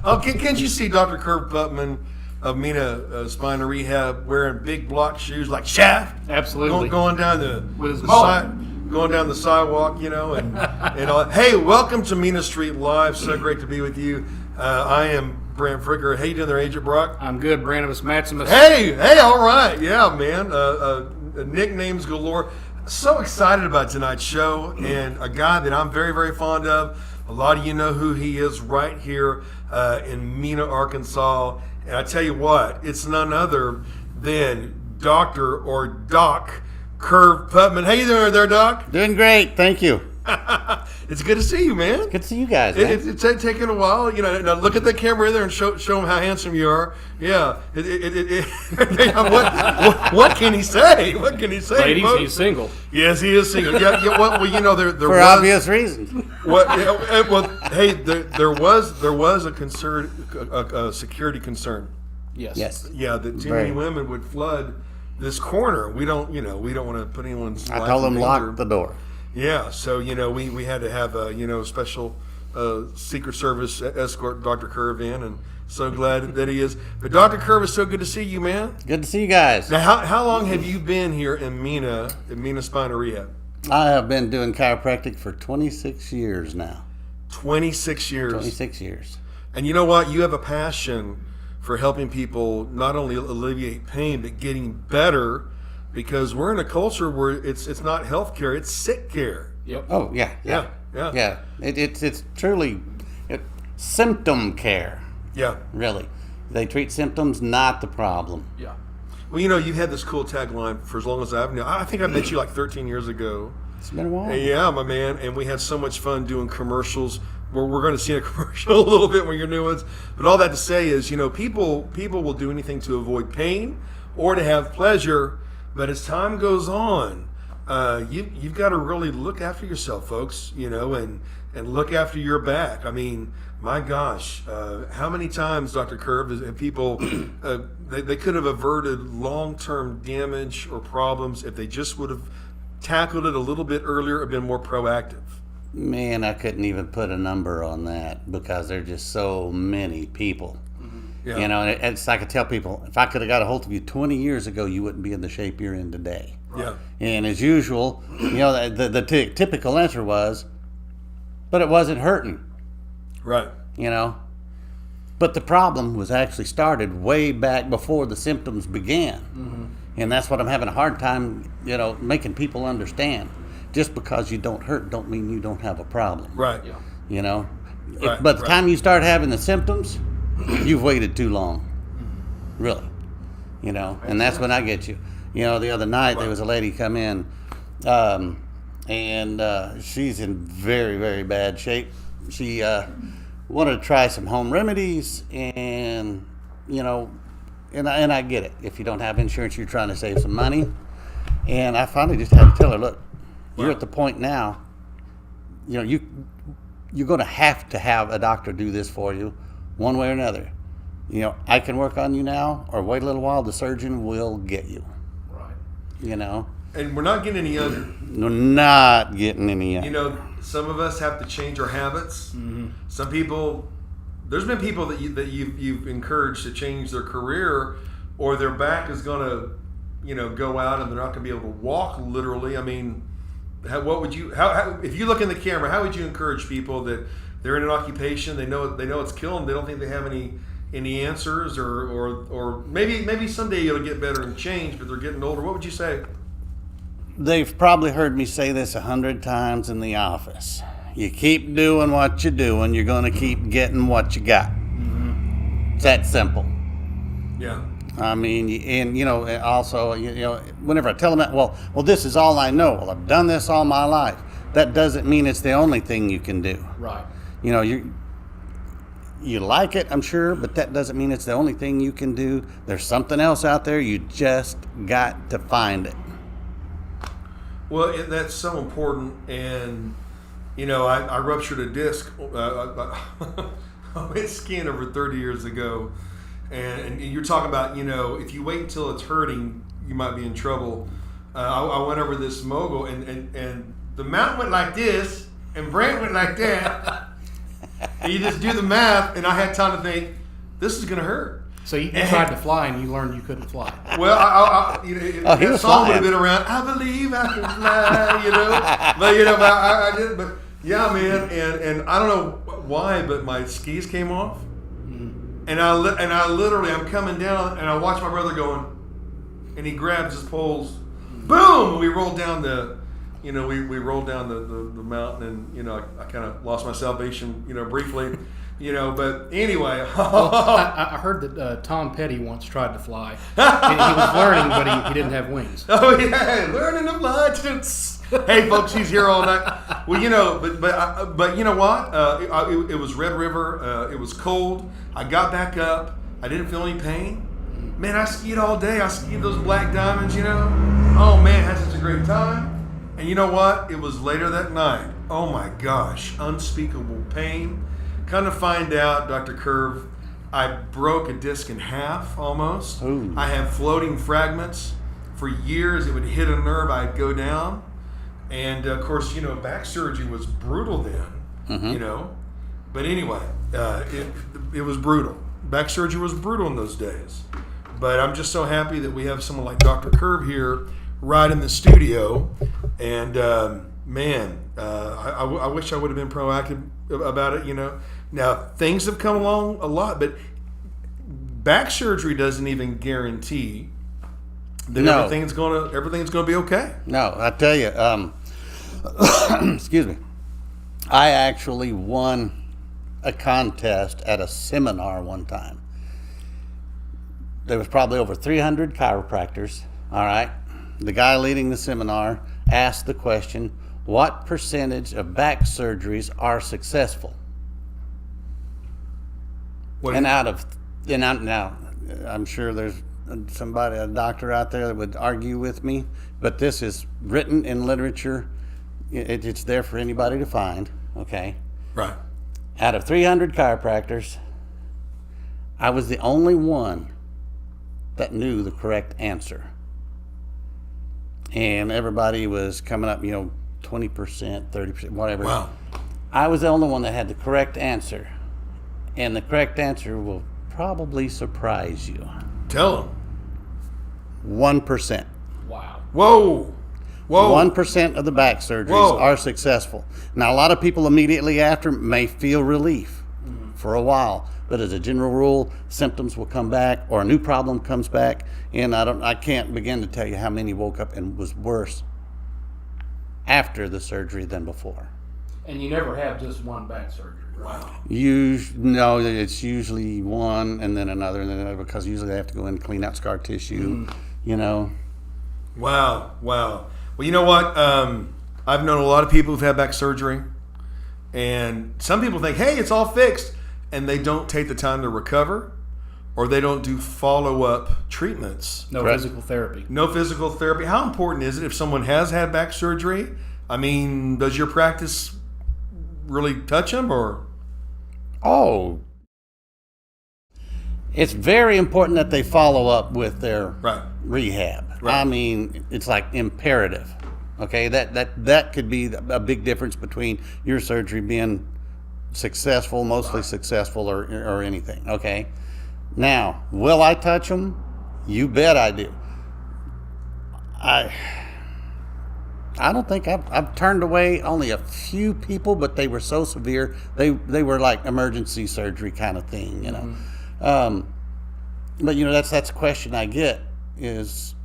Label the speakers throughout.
Speaker 1: Oh, can't you see Dr. Kurt Putman of Mena Spine and Rehab wearing big block shoes like Shaft?
Speaker 2: Absolutely.
Speaker 1: Going down
Speaker 2: With his
Speaker 1: going down the sidewalk, and all. Hey, welcome to Mena Street Live. So great to be with you. I am Brent Fricker. How you doing there, Agent Brock?
Speaker 2: I'm good, Brandon Maximus.
Speaker 1: Hey, all right. Yeah, man. Nicknames galore. So excited about tonight's show, and a guy that I'm very, very fond of. A lot of you know who he is right here in Mena, Arkansas. And I tell you what, it's none other than Dr. or Doc Kurt Putman. How you doing there, Doc?
Speaker 3: Doing great, thank you.
Speaker 1: It's good to see you, man.
Speaker 3: Good to see you guys, man.
Speaker 1: It's taken a while. Now look at the camera there and show them how handsome you are. Yeah. What can he say? What can he say?
Speaker 2: Ladies,
Speaker 1: folks?
Speaker 2: he's single.
Speaker 1: Yes, he is single. Yeah. Well, there
Speaker 3: For
Speaker 1: was
Speaker 3: obvious reasons.
Speaker 1: Hey, there was a security concern.
Speaker 2: Yes.
Speaker 1: Yeah, that too many women would flood this corner. We don't want to put anyone's.
Speaker 3: I
Speaker 1: life
Speaker 3: told
Speaker 1: in
Speaker 3: them
Speaker 1: danger.
Speaker 3: lock the door.
Speaker 1: Yeah, so we had to have a special Secret Service escort Dr. Curve in, and so glad that he is. But Dr. Curve, is so good to see you, man.
Speaker 3: Good to see you guys.
Speaker 1: Now, how long have you been here in Mena Spine and Rehab?
Speaker 3: I have been doing chiropractic for 26 years now.
Speaker 1: 26 years.
Speaker 3: 26 years.
Speaker 1: And you know what? You have a passion for helping people not only alleviate pain, but getting better. Because we're in a culture where it's not health care, it's sick care.
Speaker 2: Yep.
Speaker 3: Oh, yeah. It's truly symptom care,
Speaker 1: Yeah.
Speaker 3: really. They treat symptoms, not the problem.
Speaker 2: Yeah.
Speaker 1: Well, you've had this cool tagline for as long as I've known. I think I met you like 13 years ago.
Speaker 3: It's been a while.
Speaker 1: Yeah, my man. And we had so much fun doing commercials. We're going to see a commercial a little bit when your new ones. But all that to say is, people will do anything to avoid pain or to have pleasure. But as time goes on, you've got to really look after yourself, folks, and look after your back. I mean, my gosh, how many times, Dr. Curve, have people, they could have averted long-term damage or problems if they just would have tackled it a little bit earlier or been more proactive.
Speaker 3: Man, I couldn't even put a number on that because there are just so many people.
Speaker 1: Yeah.
Speaker 3: And it's like I tell people, if I could have got a hold of you 20 years ago, you wouldn't be in the shape you're in today.
Speaker 1: Yeah.
Speaker 3: And as usual, the typical answer was, but it wasn't hurting.
Speaker 1: Right.
Speaker 3: But the problem was actually started way back before the symptoms began. Mm-hmm. And that's what I'm having a hard time, making people understand. Just because you don't hurt don't mean you don't have a problem.
Speaker 1: Right.
Speaker 2: Yeah.
Speaker 3: But the time you start having the symptoms, you've waited too long, really, and that's when I get you. The other night there was a lady come in, and she's in very, very bad shape. She wanted to try some home remedies, and and I get it. If you don't have insurance, you're trying to save some money, and I finally just had to tell her, look, you're at the point now, you're going to have a doctor do this for you. One way or another. I can work on you now, or wait a little while, the surgeon will get you.
Speaker 2: Right.
Speaker 1: And we're not getting any younger.
Speaker 3: We're not getting any younger.
Speaker 1: Some of us have to change our habits. Mm-hmm. Some people, there's been people that you've encouraged to change their career, or their back is going to, go out and they're not going to be able to walk literally. I mean, how if you look in the camera, how would you encourage people that they're in an occupation, they know it's killing them, they don't think they have any answers, or maybe someday it'll get better and change, but they're getting older? What would you say?
Speaker 3: They've probably heard me say this 100 times in the office. You keep doing what you're doing, you're going to keep getting what you got. Mm-hmm. It's that simple.
Speaker 1: Yeah.
Speaker 3: I mean, and also, whenever I tell them that, well, this is all I know. Well, I've done this all my life. That doesn't mean it's the only thing you can do.
Speaker 2: Right.
Speaker 3: You like it, I'm sure, but that doesn't mean it's the only thing you can do. There's something else out there. You just got to find it.
Speaker 1: Well, that's so important. And, I ruptured a disc. I went skiing over 30 years ago. And you're talking about, if you wait until it's hurting, you might be in trouble. I went over this mogul, and the mountain went like this, and Brant went like that. And you just do the math, and I had time to think, this is going to hurt.
Speaker 2: So you tried to fly and you learned you couldn't fly.
Speaker 1: Well,
Speaker 3: he
Speaker 1: that
Speaker 3: was
Speaker 1: song would
Speaker 3: flying.
Speaker 1: have been around. I believe I can fly, but I did. But yeah, man, and I don't know why, but my skis came off, and I literally I'm coming down, and I watch my brother going, and he grabs his poles, boom, and we rolled down the. We rolled down the mountain, and I kind of lost my salvation, briefly, But anyway,
Speaker 2: I heard that Tom Petty once tried to fly. He was learning, but he didn't have wings.
Speaker 1: oh yeah, learning to fly. Hey folks, he's here all night. Well, but you know what? It was Red River. It was cold. I got back up. I didn't feel any pain. Man, I skied all day. I skied those black diamonds. Oh man, had such a great time. And you know what? It was later that night. Oh my gosh, unspeakable pain. Kind of find out, Dr. Curve, I broke a disc in half almost.
Speaker 3: Ooh.
Speaker 1: I have floating fragments. For years, it would hit a nerve, I'd go down. And of course, back surgery was brutal then, But anyway, it was brutal. Back surgery was brutal in those days. But I'm just so happy that we have someone like Dr. Curve here right in the studio. And man, I wish I would have been proactive about it. Now things have come along a lot, but back surgery doesn't even guarantee that
Speaker 3: No.
Speaker 1: everything's gonna be okay.
Speaker 3: No, I tell you, excuse me. I actually won a contest at a seminar one time. There was probably over 300 chiropractors. All right. The guy leading the seminar asked the question, what percentage of back surgeries are successful? Now, I'm sure there's somebody, a doctor out there that would argue with me, but this is written in literature. It's there for anybody to find, okay?
Speaker 1: Right.
Speaker 3: Out of 300 chiropractors, I was the only one that knew the correct answer. And everybody was coming up, 20%, 30%, whatever.
Speaker 1: Wow.
Speaker 3: I was the only one that had the correct answer. And the correct answer will probably surprise you.
Speaker 1: Tell them.
Speaker 3: 1%.
Speaker 2: Wow.
Speaker 1: Whoa.
Speaker 3: 1% of the back surgeries
Speaker 1: Whoa.
Speaker 3: are successful. Now, a lot of people immediately after may feel relief for a while, but as a general rule, symptoms will come back or a new problem comes back, and I can't begin to tell you how many woke up and was worse after the surgery than before.
Speaker 2: And you never have just one back surgery.
Speaker 1: Wow.
Speaker 3: No, it's usually one and then another and then another, because usually they have to go in and clean out scar tissue,
Speaker 1: Wow. Well, you know what? I've known a lot of people who've had back surgery, and some people think, hey, it's all fixed, and they don't take the time to recover, or they don't do follow-up treatments.
Speaker 2: No
Speaker 3: Correct.
Speaker 2: physical therapy.
Speaker 1: No physical therapy. How important is it if someone has had back surgery? I mean, does your practice really touch them, or?
Speaker 3: Oh, it's very important that they follow up with their
Speaker 1: Right.
Speaker 3: rehab.
Speaker 1: Right.
Speaker 3: I mean, it's like imperative. Okay, that could be a big difference between your surgery being successful, mostly successful, or anything. Okay, now will I touch them? You bet I do. I don't think I've turned away only a few people, but they were so severe they were like emergency surgery kind of thing, But that's a question I get is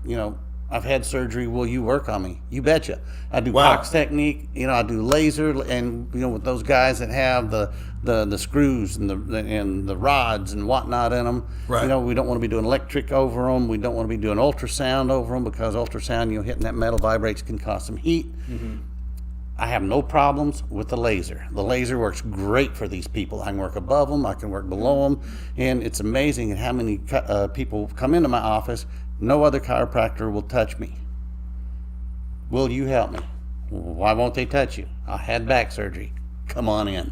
Speaker 3: I've had surgery. Will you work on me? You betcha. I do
Speaker 1: Wow.
Speaker 3: Cox technique. I do laser, and with those guys that have the screws and the rods and whatnot in them.
Speaker 1: Right.
Speaker 3: We don't want to be doing electric over them. We don't want to be doing ultrasound over them, because ultrasound, hitting that metal vibrates can cause some heat. Mm-hmm. I have no problems with the laser. The laser works great for these people. I can work above them. I can work below them, and it's amazing how many people come into my office. No other chiropractor will touch me. Will you help me? Why won't they touch you? I had back surgery. Come on in.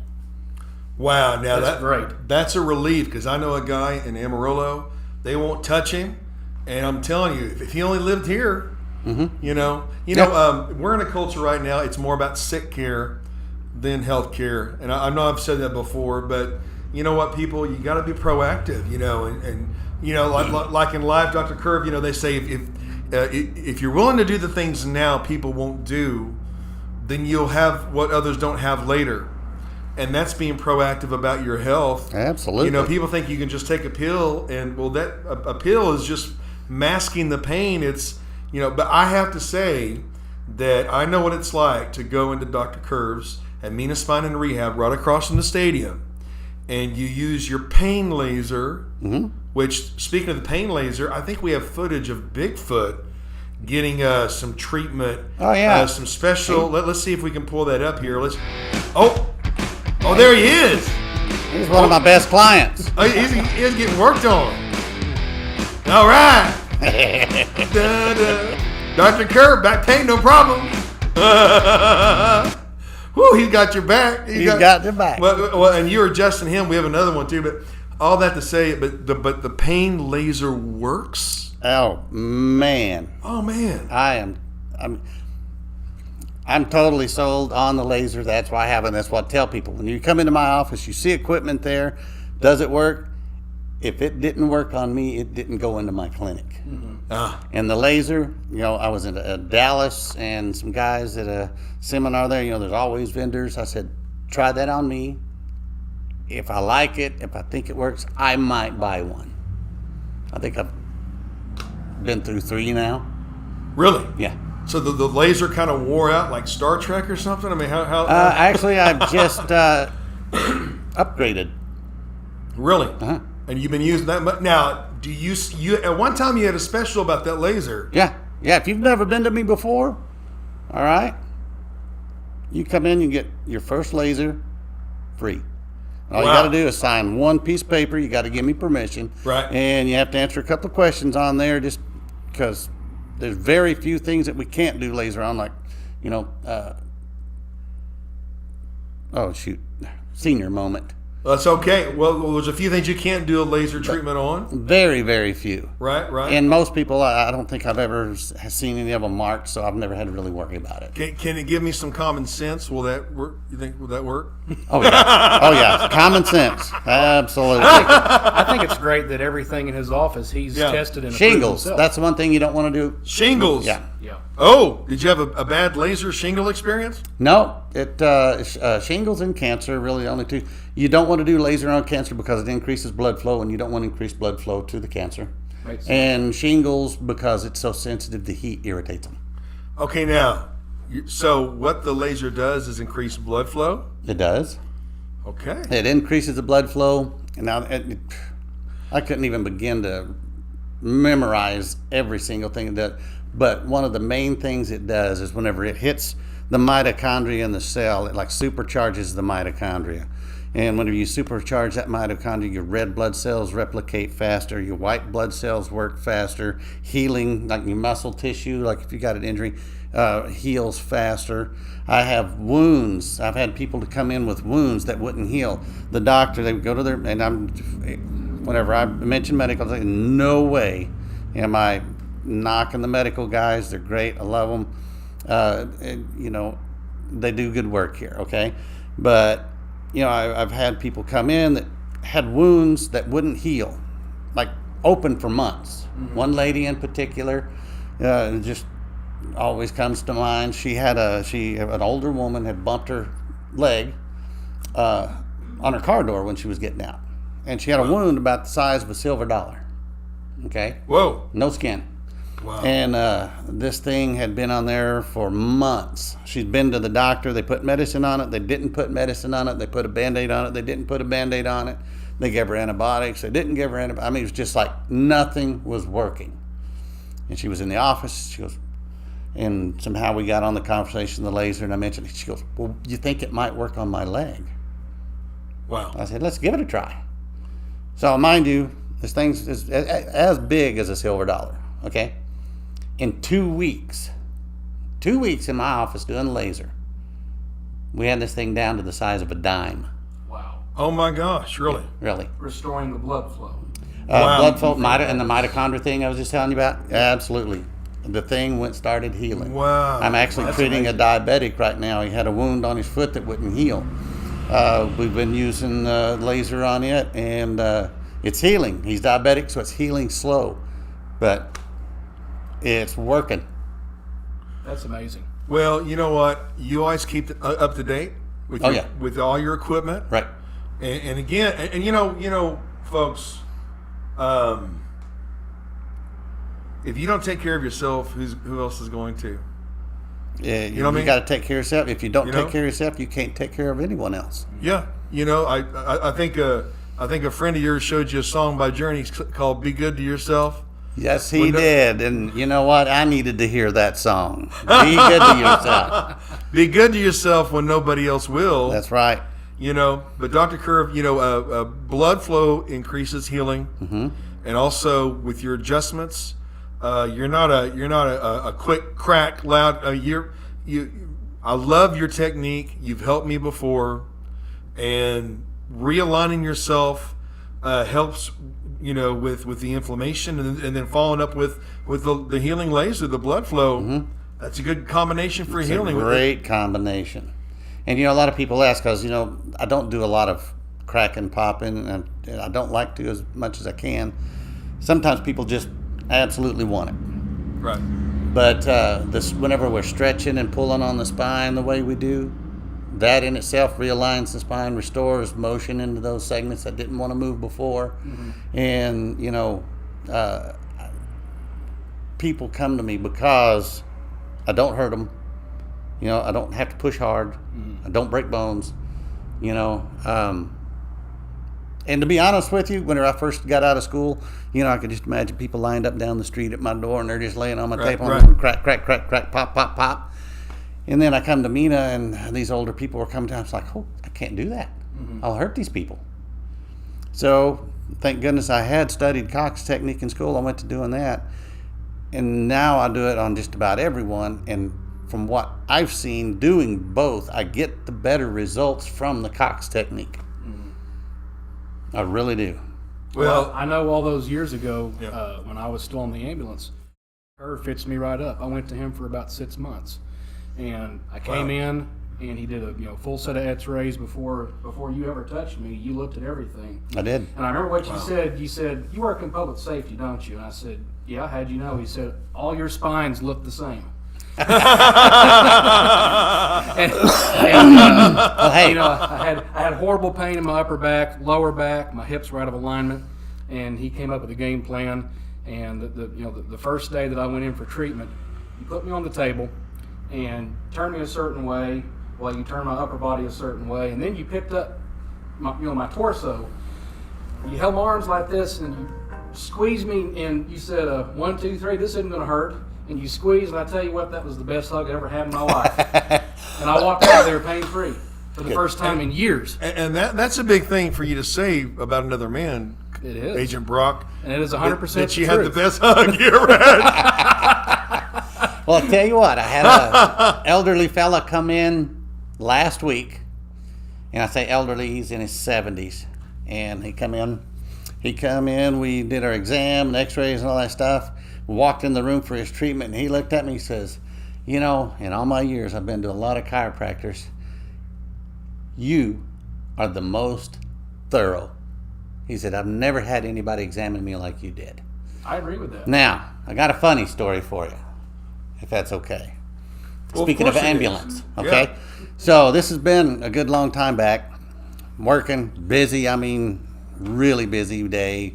Speaker 1: Wow. Now
Speaker 2: That's great.
Speaker 1: That's a relief, because I know a guy in Amarillo. They won't touch him, and I'm telling you, if he only lived here,
Speaker 3: Mm-hmm.
Speaker 1: we're in a culture right now. It's more about sick care than healthcare. And I know I've said that before, but you know what, people, you got to be proactive. And you know, like in Live Dr. Curve, you know, they say if you're willing to do the things now people won't do, then you'll have what others don't have later. And that's being proactive about your health.
Speaker 3: Absolutely.
Speaker 1: You know, people think you can just take a pill, and well, that a pill is just masking the pain. It's, you know, but I have to say that I know what it's like to go into Dr. Curve's at Mena Spine and Rehab right across from the stadium, and you use your pain laser, which, speaking of the pain laser, I think we have footage of Bigfoot getting some treatment.
Speaker 3: Oh, yeah.
Speaker 1: Some special. Let's see if we can pull that up here. Oh, there he is.
Speaker 3: He's one of my best clients.
Speaker 1: Oh, he's getting worked on. All right. Dr. Curve, back pain, no problem. Woo, he's got your back.
Speaker 3: He's got your back.
Speaker 1: Well, and you're adjusting him. We have another one too. But all that to say, but the pain laser works.
Speaker 3: Oh man.
Speaker 1: Oh man.
Speaker 3: I'm totally sold on the laser. That's why I have it. That's what I tell people. When you come into my office, you see equipment there. Does it work? If it didn't work on me, it didn't go into my clinic. And the laser, you know, I was in Dallas and some guys at a seminar there. You know, there's always vendors. I said, try that on me. If I like it, if I think it works, I might buy one. I think I've been through 3 now.
Speaker 1: Really?
Speaker 3: Yeah.
Speaker 1: So the laser kind of wore out like Star Trek or something? I mean, how
Speaker 3: actually, I've just upgraded.
Speaker 1: Really?
Speaker 3: Uh-huh.
Speaker 1: And you've been using that. Now, do you at one time you had a special about that laser?
Speaker 3: Yeah. If you've never been to me before, all right, you come in, you get your first laser free. All you got to do is sign one piece of paper. You got to give me permission.
Speaker 1: Right. And
Speaker 3: you have to answer a couple of questions on there, just because there's very few things that we can't do laser on, like, you know, senior moment.
Speaker 1: That's okay. Well, there's a few things you can't do a laser treatment on.
Speaker 3: Very, very few.
Speaker 1: Right.
Speaker 3: And most people, I don't think I've ever seen any of them marked, so I've never had to really worry about it.
Speaker 1: Can it give me some common sense? Will that work? You think will that work?
Speaker 3: Oh yeah, common sense, absolutely.
Speaker 2: I think it's great that everything in his office he's tested and approved
Speaker 3: Shingles.
Speaker 2: himself.
Speaker 3: That's the one thing you don't want to do.
Speaker 1: Shingles.
Speaker 3: Yeah.
Speaker 1: Oh, did you have a bad laser shingle experience?
Speaker 3: No, shingles and cancer are really the only two. You don't want to do laser on cancer because it increases blood flow, and you don't want to increase blood flow to the cancer. And shingles because it's so sensitive to heat irritates them.
Speaker 1: Okay, now, so what the laser does is increase blood flow?
Speaker 3: It does.
Speaker 1: Okay.
Speaker 3: It increases the blood flow. And now, I couldn't even begin to memorize every single thing it does. But one of the main things it does is whenever it hits the mitochondria in the cell, it like supercharges the mitochondria. And whenever you supercharge that mitochondria, your red blood cells replicate faster, your white blood cells work faster, healing, like your muscle tissue, like if you got an injury, heals faster. I have wounds. I've had people to come in with wounds that wouldn't heal. The doctor, they would go to their, whenever I mention medical, I say, no way am I knocking the medical guys. They're great. I love them. You know, they do good work here, okay? But, you know, I've had people come in that had wounds that wouldn't heal, like open for months. One lady in particular, just always comes to mind. An older woman had bumped her leg on her car door when she was getting out. And she had a wound about the size of a silver dollar. Okay?
Speaker 1: Whoa.
Speaker 3: No skin.
Speaker 1: Wow.
Speaker 3: And this thing had been on there for months. She'd been to the doctor. They put medicine on it. They didn't put medicine on it. They put a Band-Aid on it. They didn't put a Band-Aid on it. They gave her antibiotics. They didn't give her antibiotics. I mean, it was just like nothing was working. And she was in the office. She goes, and somehow we got on the conversation, the laser, and I mentioned it. She goes, well, you think it might work on my leg?
Speaker 1: Wow.
Speaker 3: I said, let's give it a try. So mind you, this thing's as big as a silver dollar, okay? In 2 weeks in my office doing laser, we had this thing down to the size of a dime.
Speaker 2: Wow.
Speaker 1: Oh my gosh, really?
Speaker 3: Really.
Speaker 2: Restoring the blood flow.
Speaker 1: Wow.
Speaker 3: Blood flow, and the mitochondria thing I was just telling you about, absolutely. the thing started healing.
Speaker 1: Wow.
Speaker 3: I'm actually
Speaker 1: That's
Speaker 3: treating
Speaker 1: amazing.
Speaker 3: a diabetic right now. He had a wound on his foot that wouldn't heal. We've been using laser on it, and it's healing. He's diabetic, so it's healing slow, but it's working.
Speaker 2: That's amazing.
Speaker 1: Well, you know what? You always keep up to date with
Speaker 3: Oh, yeah.
Speaker 1: with all your equipment.
Speaker 3: Right.
Speaker 1: And again, and you know, folks, if you don't take care of yourself, who else is going to?
Speaker 3: Yeah,
Speaker 1: You know what I mean?
Speaker 3: got to take care of yourself. If you don't
Speaker 1: You
Speaker 3: take
Speaker 1: know?
Speaker 3: care of yourself, you can't take care of anyone else.
Speaker 1: Yeah, you know, I think a friend of yours showed you a song by Journey called "Be Good to Yourself."
Speaker 3: Yes, he
Speaker 1: Well, no-
Speaker 3: did. And you know what? I needed to hear that song. Be good to yourself.
Speaker 1: Be good to yourself when nobody else will.
Speaker 3: That's right.
Speaker 1: You know, but Dr. Curve, you know, blood flow increases healing, and also with your adjustments, you're not a quick crack loud. I love your technique. You've helped me before, and realigning yourself helps. You know, with the inflammation, and then following up with the healing laser, the blood flow. That's a good combination for healing.
Speaker 3: It's a great combination. And, you know, a lot of people ask, because, you know, I don't do a lot of cracking, popping, and I don't like to as much as I can. Sometimes people just absolutely want it.
Speaker 1: Right.
Speaker 3: But whenever we're stretching and pulling on the spine the way we do, that in itself realigns the spine, restores motion into those segments that didn't want to move before. And, you know, people come to me because I don't hurt them. You know, I don't have to push hard. I don't break bones. You know, and to be honest with you, whenever I first got out of school, you know, I could just imagine people lined up down the street at my door, and they're just laying on my
Speaker 1: Right,
Speaker 3: table,
Speaker 1: right.
Speaker 3: and crack, crack, crack, crack, pop, pop, pop. And then I come to Mena, and these older people were coming down. It's like, oh, I can't do that. I'll hurt these people. So thank goodness I had studied Cox technique in school. I went to doing that, and now I do it on just about everyone. And from what I've seen doing both, I get the better results from the Cox technique. I really do.
Speaker 1: Well,
Speaker 2: I know all those years ago,
Speaker 1: Yeah.
Speaker 2: when I was still in the ambulance, Curve fits me right up. I went to him for about 6 months, and I came in, and he did a full set of X-rays before you ever touched me. You looked at everything,
Speaker 3: I did.
Speaker 2: and I remember what you said. You said, "You work in public safety, don't you?" And I said, "Yeah." How'd you know? He said, "All your spines look the same." and,
Speaker 3: Well, hey,
Speaker 2: you know, I had horrible pain in my upper back, lower back, my hips were out of alignment, and he came up with a game plan. And the first day that I went in for treatment, you put me on the table and turned me a certain way, while you turned my upper body a certain way, and then you picked up my torso. You held my arms like this, and you squeezed me, and you said, 1, 2, 3, this isn't going to hurt. And you squeezed, and I tell you what, that was the best hug I ever had in my life. And I walked out of there pain-free for the first time in years.
Speaker 1: and that's a big thing for you to say about another man,
Speaker 2: It is.
Speaker 1: Agent Brock.
Speaker 2: And it is 100%
Speaker 1: That you
Speaker 2: the
Speaker 1: had the
Speaker 2: truth.
Speaker 1: best hug you ever had.
Speaker 3: well, I'll tell you what, I had an elderly fella come in last week, and I say elderly, he's in his 70s, and he come in, we did our exam and x-rays and all that stuff. We walked in the room for his treatment, and he looked at me, he says, "You know, in all my years, I've been to a lot of chiropractors. You are the most thorough." He said, "I've never had anybody examine me like you did."
Speaker 2: I agree with that.
Speaker 3: Now, I got a funny story for you, if that's okay.
Speaker 1: Well,
Speaker 3: Speaking of
Speaker 1: course it is.
Speaker 3: ambulance,
Speaker 1: Yeah.
Speaker 3: okay? So this has been a good long time back. I'm working, busy, really busy day.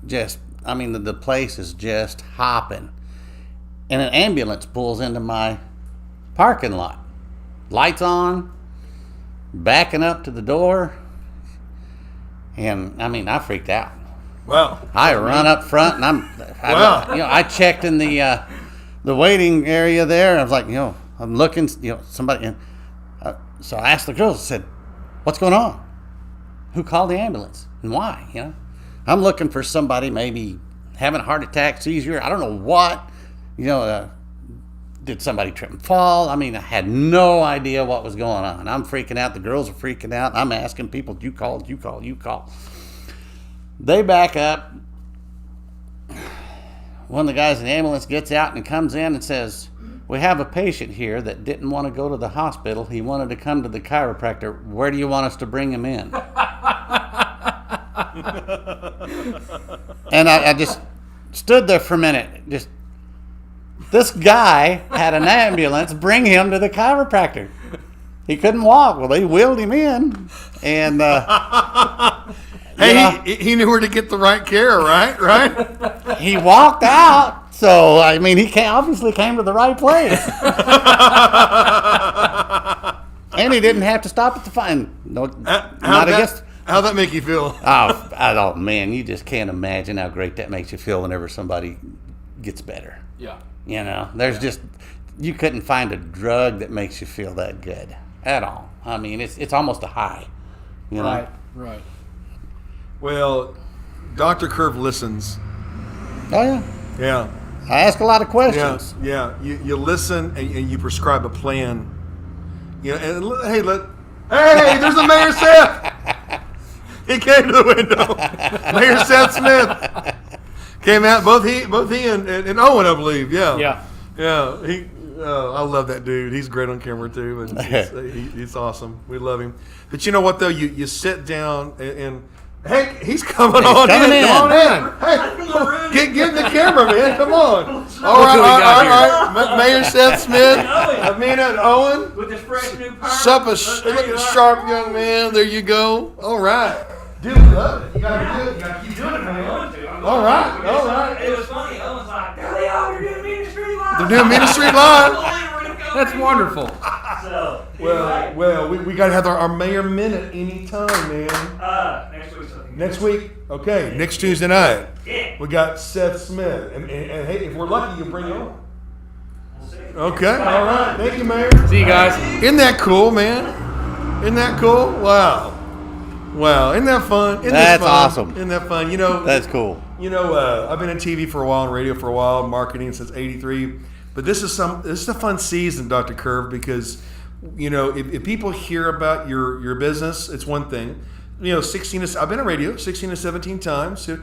Speaker 3: The place is just hopping. And an ambulance pulls into my parking lot. Lights on, backing up to the door. And, I freaked out.
Speaker 1: Wow.
Speaker 3: I run up front, and
Speaker 1: Wow.
Speaker 3: I checked in the waiting area there. I was like, I'm looking, somebody. So I asked the girls. I said, "What's going on? Who called the ambulance and why?" I'm looking for somebody maybe having a heart attack, seizure. I don't know what. Did somebody trip and fall? I had no idea what was going on. I'm freaking out. The girls are freaking out. I'm asking people, "You call. They back up. one of the guys in the ambulance gets out and comes in and says, "We have a patient here that didn't want to go to the hospital. He wanted to come to the chiropractor. Where do you want us to bring him in?" And I just stood there for a minute. This guy had an ambulance bring him to the chiropractor. He couldn't walk. Well, they wheeled him in, and
Speaker 1: he knew where to get the right care, right?
Speaker 3: he walked out. So I mean, obviously came to the right place, and he didn't have to stop at the fine. No,
Speaker 1: How'd that make you feel?
Speaker 3: Oh, man, you just can't imagine how great that makes you feel whenever somebody gets better.
Speaker 2: Yeah.
Speaker 3: You know, you couldn't find a drug that makes you feel that good at all. I mean, it's almost a high. You know?
Speaker 2: Right.
Speaker 1: Well, Dr. Curve listens.
Speaker 3: Oh, yeah.
Speaker 1: Yeah.
Speaker 3: I ask a lot of questions.
Speaker 1: Yeah. You listen and you prescribe a plan. You know, and hey, there's the Mayor Seth. He came to the window. Mayor Seth Smith came out. Both he and Owen, I believe. Yeah. I love that dude. He's great on camera too, and he's awesome. We love him. But you know what though? You sit down and hey, he's coming on
Speaker 3: coming
Speaker 1: in.
Speaker 3: in.
Speaker 1: Come on in. Hey, get in the camera, man. Come on. All right. Mayor Seth Smith, Mena and Owen.
Speaker 4: With this fresh new power.
Speaker 1: Look at sharp young man. There you go. All right. Dude, love it. You gotta keep doing it, man. All right.
Speaker 4: It was funny. Owen's like, there they are. They're doing Ministry Live.
Speaker 1: They're doing Ministry Live.
Speaker 2: That's wonderful.
Speaker 4: So,
Speaker 1: Well, we got to have our Mayor Minute anytime, man.
Speaker 4: next week.
Speaker 1: Next week? Okay, next Tuesday night.
Speaker 4: Yeah.
Speaker 1: We got Seth Smith. And hey, if we're lucky, you bring him on.
Speaker 4: We'll see.
Speaker 1: Okay, all right. Thank you, Mayor.
Speaker 2: See you guys.
Speaker 1: Isn't that cool, man? Isn't that cool? Wow. Isn't that fun?
Speaker 3: That's awesome.
Speaker 1: Isn't that fun? You know,
Speaker 3: That's cool.
Speaker 1: You know, I've been in TV for a while and radio for a while, marketing since '83. But this is a fun season, Dr. Curve, because you know if people hear about your business, it's one thing. You know, I've been on radio 16 to 17 times, so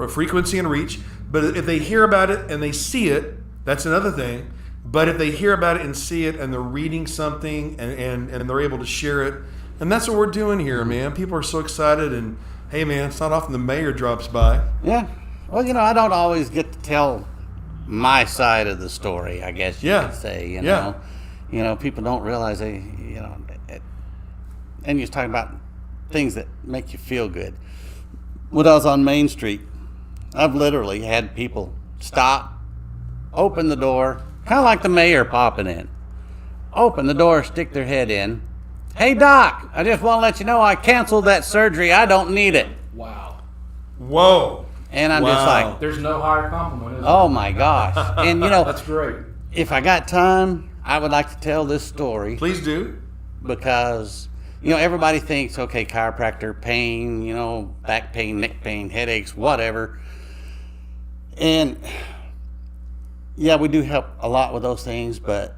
Speaker 1: frequency and reach. But if they hear about it and they see it, that's another thing. But if they hear about it and see it and they're reading something and they're able to share it, and that's what we're doing here, man. People are so excited, and hey, man, it's not often the mayor drops by.
Speaker 3: Yeah. Well, you know, I don't always get to tell my side of the story, I guess you could say. You know, people don't realize and you're talking about things that make you feel good. When I was on Main Street, I've literally had people stop, open the door, kind of like the mayor popping in. Open the door, stick their head in. "Hey, Doc, I just want to let you know I canceled that surgery. I don't need it."
Speaker 2: Wow.
Speaker 1: Whoa.
Speaker 3: And I'm just like,
Speaker 2: There's no higher compliment, is there?
Speaker 3: oh my gosh. And you know,
Speaker 2: That's great.
Speaker 3: if I got time, I would like to tell this story
Speaker 1: Please do.
Speaker 3: because, you know, everybody thinks, okay, chiropractor, pain, you know, back pain, neck pain, headaches, whatever. And yeah, we do help a lot with those things, but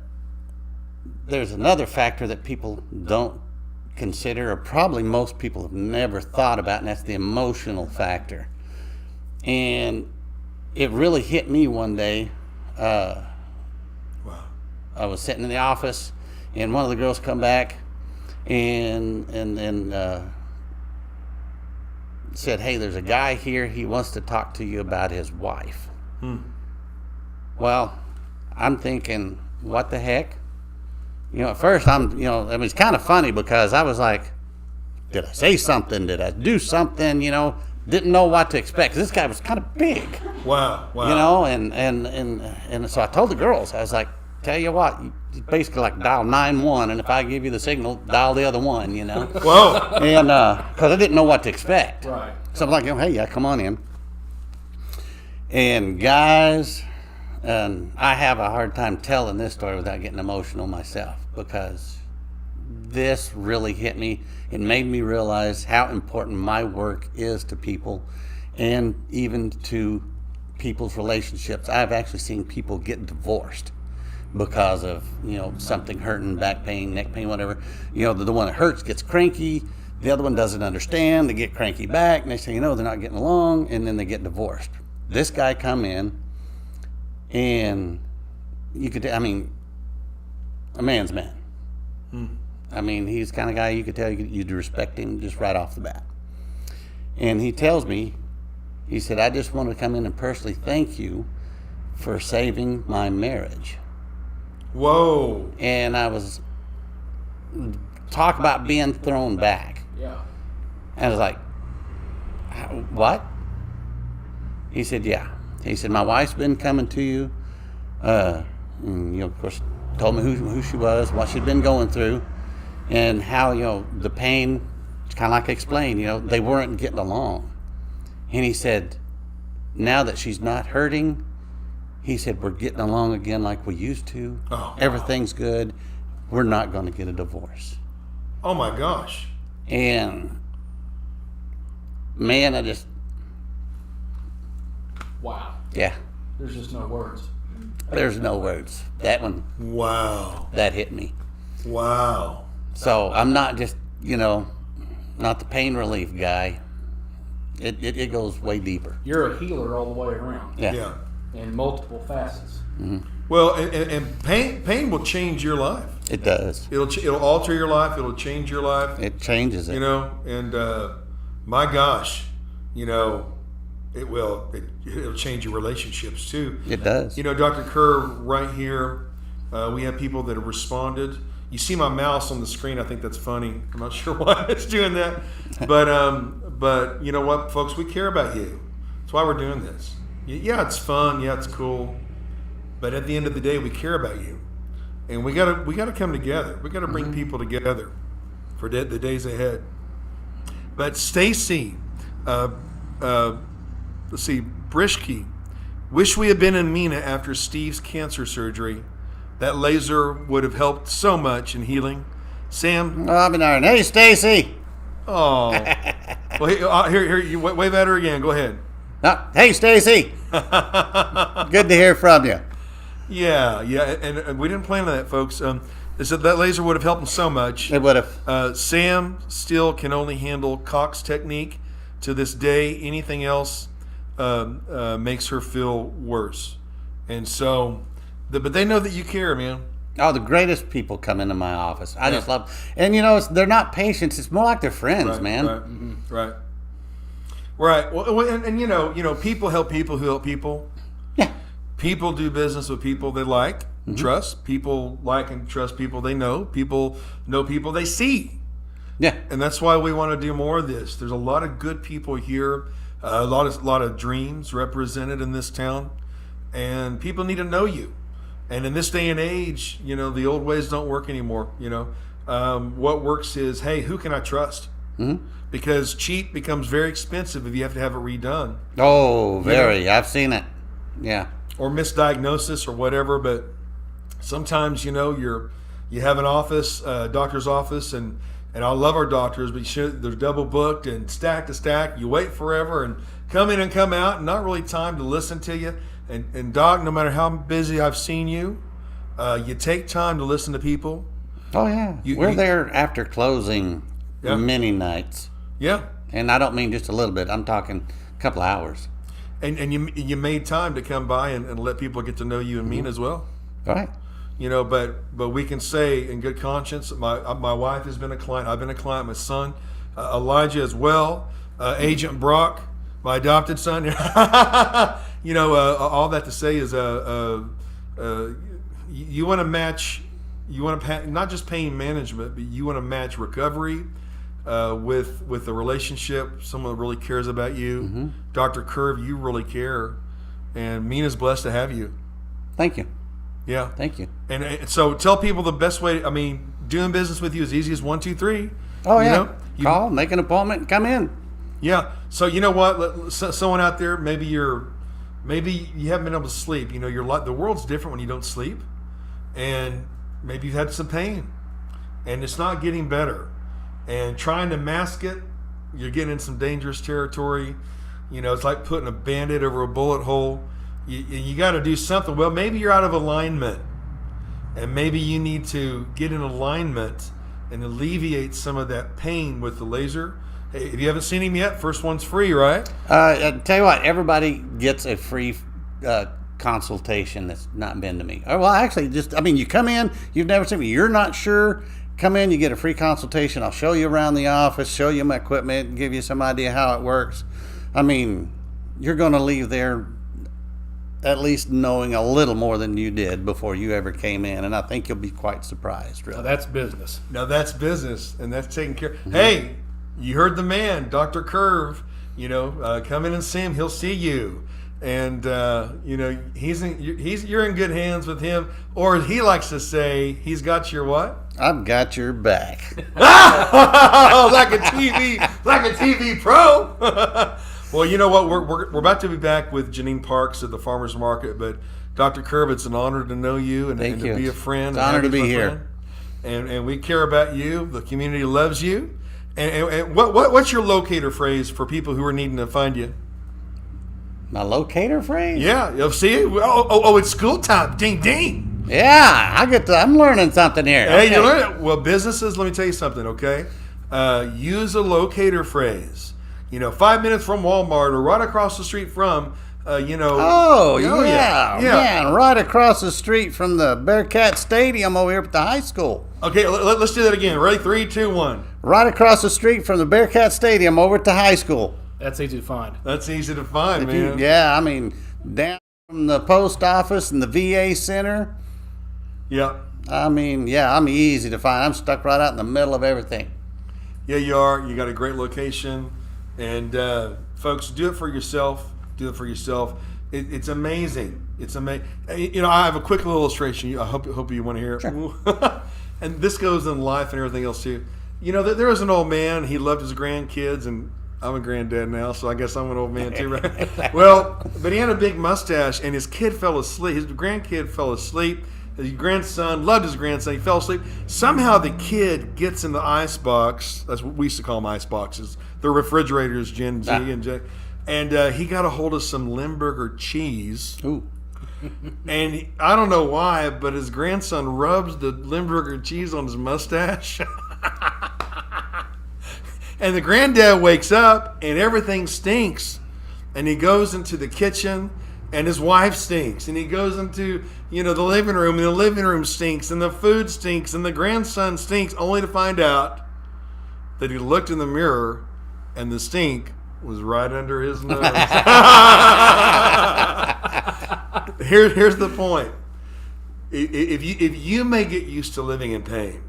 Speaker 3: there's another factor that people don't consider, or probably most people have never thought about, and that's the emotional factor. And it really hit me one day.
Speaker 1: Wow.
Speaker 3: I was sitting in the office, and one of the girls come back and said, "Hey, there's a guy here. He wants to talk to you about his wife." Well, I'm thinking, what the heck? You know, at first it's kind of funny because I was like, did I say something? Did I do something? You know, didn't know what to expect. 'Cause this guy was kind of big.
Speaker 1: Wow.
Speaker 3: You know, and so I told the girls, I was like, tell you what, you basically like dial 9-1, and if I give you the signal, dial the other one, you know.
Speaker 1: Whoa.
Speaker 3: And because I didn't know what to expect.
Speaker 2: Right.
Speaker 3: So I'm like, hey, yeah, come on in. And guys, and I have a hard time telling this story without getting emotional myself, because this really hit me. It made me realize how important my work is to people, and even to people's relationships. I've actually seen people get divorced because of, you know, something hurting, back pain, neck pain, whatever. You know, the one that hurts gets cranky, the other one doesn't understand, they get cranky back, next thing you know, they're not getting along, and then they get divorced. This guy come in, And you could, I mean, a man's man. I mean, he's the kind of guy you could tell you'd respect him just right off the bat. And he tells me, he said, I just want to come in and personally thank you for saving my marriage.
Speaker 1: Whoa.
Speaker 3: And I was, talk about being thrown back.
Speaker 2: Yeah.
Speaker 3: And I was like, what? He said, yeah. He said, my wife's been coming to you. And, you know, of course, told me who she was, what she'd been going through, and how, you know, the pain, kind of like I explained, you know, they weren't getting along. And he said, now that she's not hurting, he said, we're getting along again like we used to.
Speaker 1: Oh, wow.
Speaker 3: Everything's good. We're not going to get a divorce.
Speaker 1: Oh my gosh.
Speaker 3: And man, I just,
Speaker 2: Wow.
Speaker 3: yeah,
Speaker 2: There's just no words.
Speaker 3: there's no words. That one,
Speaker 1: Wow.
Speaker 3: that hit me.
Speaker 1: Wow.
Speaker 3: So I'm not just, you know, not the pain relief guy. It goes way deeper.
Speaker 2: You're a healer all the way around.
Speaker 3: Yeah.
Speaker 1: Yeah.
Speaker 2: In multiple facets.
Speaker 1: Well, and pain will change your life.
Speaker 3: It does.
Speaker 1: It'll alter your life. It'll change your life.
Speaker 3: It changes it.
Speaker 1: You know, and my gosh, you know, it will. It'll change your relationships too.
Speaker 3: It does.
Speaker 1: You know, Dr. Kerr, right here, we have people that have responded. You see my mouse on the screen. I think that's funny. I'm not sure why it's doing that, but you know what, folks, we care about you. That's why we're doing this. Yeah, it's fun. Yeah, it's cool. But at the end of the day, we care about you, and we gotta come together. We gotta bring people together for the days ahead. But Stacy, let's see, Brishke, wish we had been in Mena after Steve's cancer surgery. That laser would have helped so much in healing. Sam,
Speaker 3: Oh, I've been iron. Hey, Stacy.
Speaker 1: oh, well, here, you wave at her again. Go ahead.
Speaker 3: Hey, Stacy. Good to hear from you.
Speaker 1: Yeah, and we didn't plan on that, folks. They said that laser would have helped him so much.
Speaker 3: It would have.
Speaker 1: Sam still can only handle Cox technique to this day. Anything else makes her feel worse. And so, but they know that you care, man.
Speaker 3: Oh, the greatest people come into my office. I just love, and you know, they're not patients. It's more like they're friends,
Speaker 1: Right,
Speaker 3: man.
Speaker 1: Right. Right. Right. Well, and you know, people help people who help people.
Speaker 3: Yeah.
Speaker 1: People do business with people they like, trust. People like and trust people they know. People know people they see.
Speaker 3: Yeah.
Speaker 1: And that's why we want to do more of this. There's a lot of good people here, a lot of dreams represented in this town, and people need to know you. And in this day and age, you know, the old ways don't work anymore. You know, what works is, hey, who can I trust? Because cheap becomes very expensive if you have to have it redone,
Speaker 3: Oh, very. I've seen it. Yeah.
Speaker 1: or misdiagnosis or whatever. But sometimes, you know, you have an office, doctor's office, and I love our doctors, but they're double booked and stack to stack. You wait forever and come in and come out, and not really time to listen to you. And doc, no matter how busy I've seen you, you take time to listen to people.
Speaker 3: Oh, yeah. We're there after closing many nights.
Speaker 1: Yeah.
Speaker 3: And I don't mean just a little bit. I'm talking a couple of hours.
Speaker 1: And you made time to come by and let people get to know you and Mena as well.
Speaker 3: All right.
Speaker 1: You know, but we can say in good conscience, my wife has been a client. I've been a client. My son, Elijah as well. Agent Brock, my adopted son. You know, all that to say is, you want to match. You want to not just pain management, but you want to match recovery with the relationship. Someone that really cares about you. Dr. Curve, you really care, and Mena's blessed to have you.
Speaker 3: Thank you.
Speaker 1: Yeah.
Speaker 3: Thank you.
Speaker 1: And so tell people the best way. I mean, doing business with you is easy as 1, 2, 3.
Speaker 3: Oh, yeah.
Speaker 1: You know?
Speaker 3: Call, make an appointment, come in.
Speaker 1: Yeah. So you know what? Someone out there, maybe you haven't been able to sleep. You know, the world's different when you don't sleep, and maybe you've had some pain, and it's not getting better, and trying to mask it, you're getting in some dangerous territory. You know, it's like putting a Band-Aid over a bullet hole. You got to do something. Well, maybe you're out of alignment, and maybe you need to get in alignment and alleviate some of that pain with the laser. Hey, if you haven't seen him yet, first one's free, right?
Speaker 3: I tell you what, everybody gets a free consultation that's not been to me. Well, actually, you come in, you've never seen me, you're not sure. Come in, you get a free consultation. I'll show you around the office, show you my equipment, give you some idea how it works. I mean, you're going to leave there at least knowing a little more than you did before you ever came in, and I think you'll be quite surprised, really.
Speaker 2: Now that's business.
Speaker 1: Now that's business, and that's taken care. Hey, you heard the man, Dr. Curve. Come in and see him. He'll see you, and you're in good hands with him. Or as he likes to say, he's got your what?
Speaker 3: I've got your back.
Speaker 1: like a TV pro. Well, you know what? We're about to be back with Janine Parks at the Farmers Market, but Dr. Curve, it's an honor to know you and
Speaker 3: Thank
Speaker 1: to
Speaker 3: you.
Speaker 1: be a friend.
Speaker 3: It's an honor to be here.
Speaker 1: And we care about you. The community loves you. And what's your locator phrase for people who are needing to find you?
Speaker 3: My locator phrase?
Speaker 1: Yeah, you'll see it. Oh, it's school time. Ding, ding.
Speaker 3: Yeah, I'm learning something here.
Speaker 1: Hey,
Speaker 3: Okay.
Speaker 1: you learn it. Well, businesses, let me tell you something, okay? Use a locator phrase. 5 minutes from Walmart or right across the street from,
Speaker 3: Oh, yeah.
Speaker 1: Yeah.
Speaker 3: Man, right across the street from the Bearcat Stadium over here at the high school.
Speaker 1: Okay, let's do that again. Ready? 3, 2, 1.
Speaker 3: Right across the street from the Bearcat Stadium over at the high school.
Speaker 2: That's easy to find.
Speaker 1: That's easy to find,
Speaker 3: If you-
Speaker 1: man.
Speaker 3: yeah, down from the post office and the VA center.
Speaker 1: Yeah.
Speaker 3: I'm easy to find. I'm stuck right out in the middle of everything.
Speaker 1: Yeah, you are. You got a great location. And folks, do it for yourself. Do it for yourself. It's amazing. It's amazing. I have a quick little illustration. I hope you want to hear it.
Speaker 3: Sure.
Speaker 1: And this goes in life and everything else too. There was an old man. He loved his grandkids, and I'm a granddad now, so I guess I'm an old man too, right? Well, but he had a big mustache, and his kid fell asleep. His grandkid fell asleep. His grandson loved his grandson. He fell asleep. Somehow the kid gets in the ice box. That's what we used to call them, ice boxes. They're refrigerators, Gen Z and J. And he got a hold of some Limburger cheese.
Speaker 3: Ooh.
Speaker 1: And I don't know why, but his grandson rubs the Limburger cheese on his mustache. And the granddad wakes up and everything stinks. And he goes into the kitchen and his wife stinks. And he goes into, the living room and the living room stinks and the food stinks and the grandson stinks, only to find out that he looked in the mirror and the stink was right under his nose. Here's the point. If you may get used to living in pain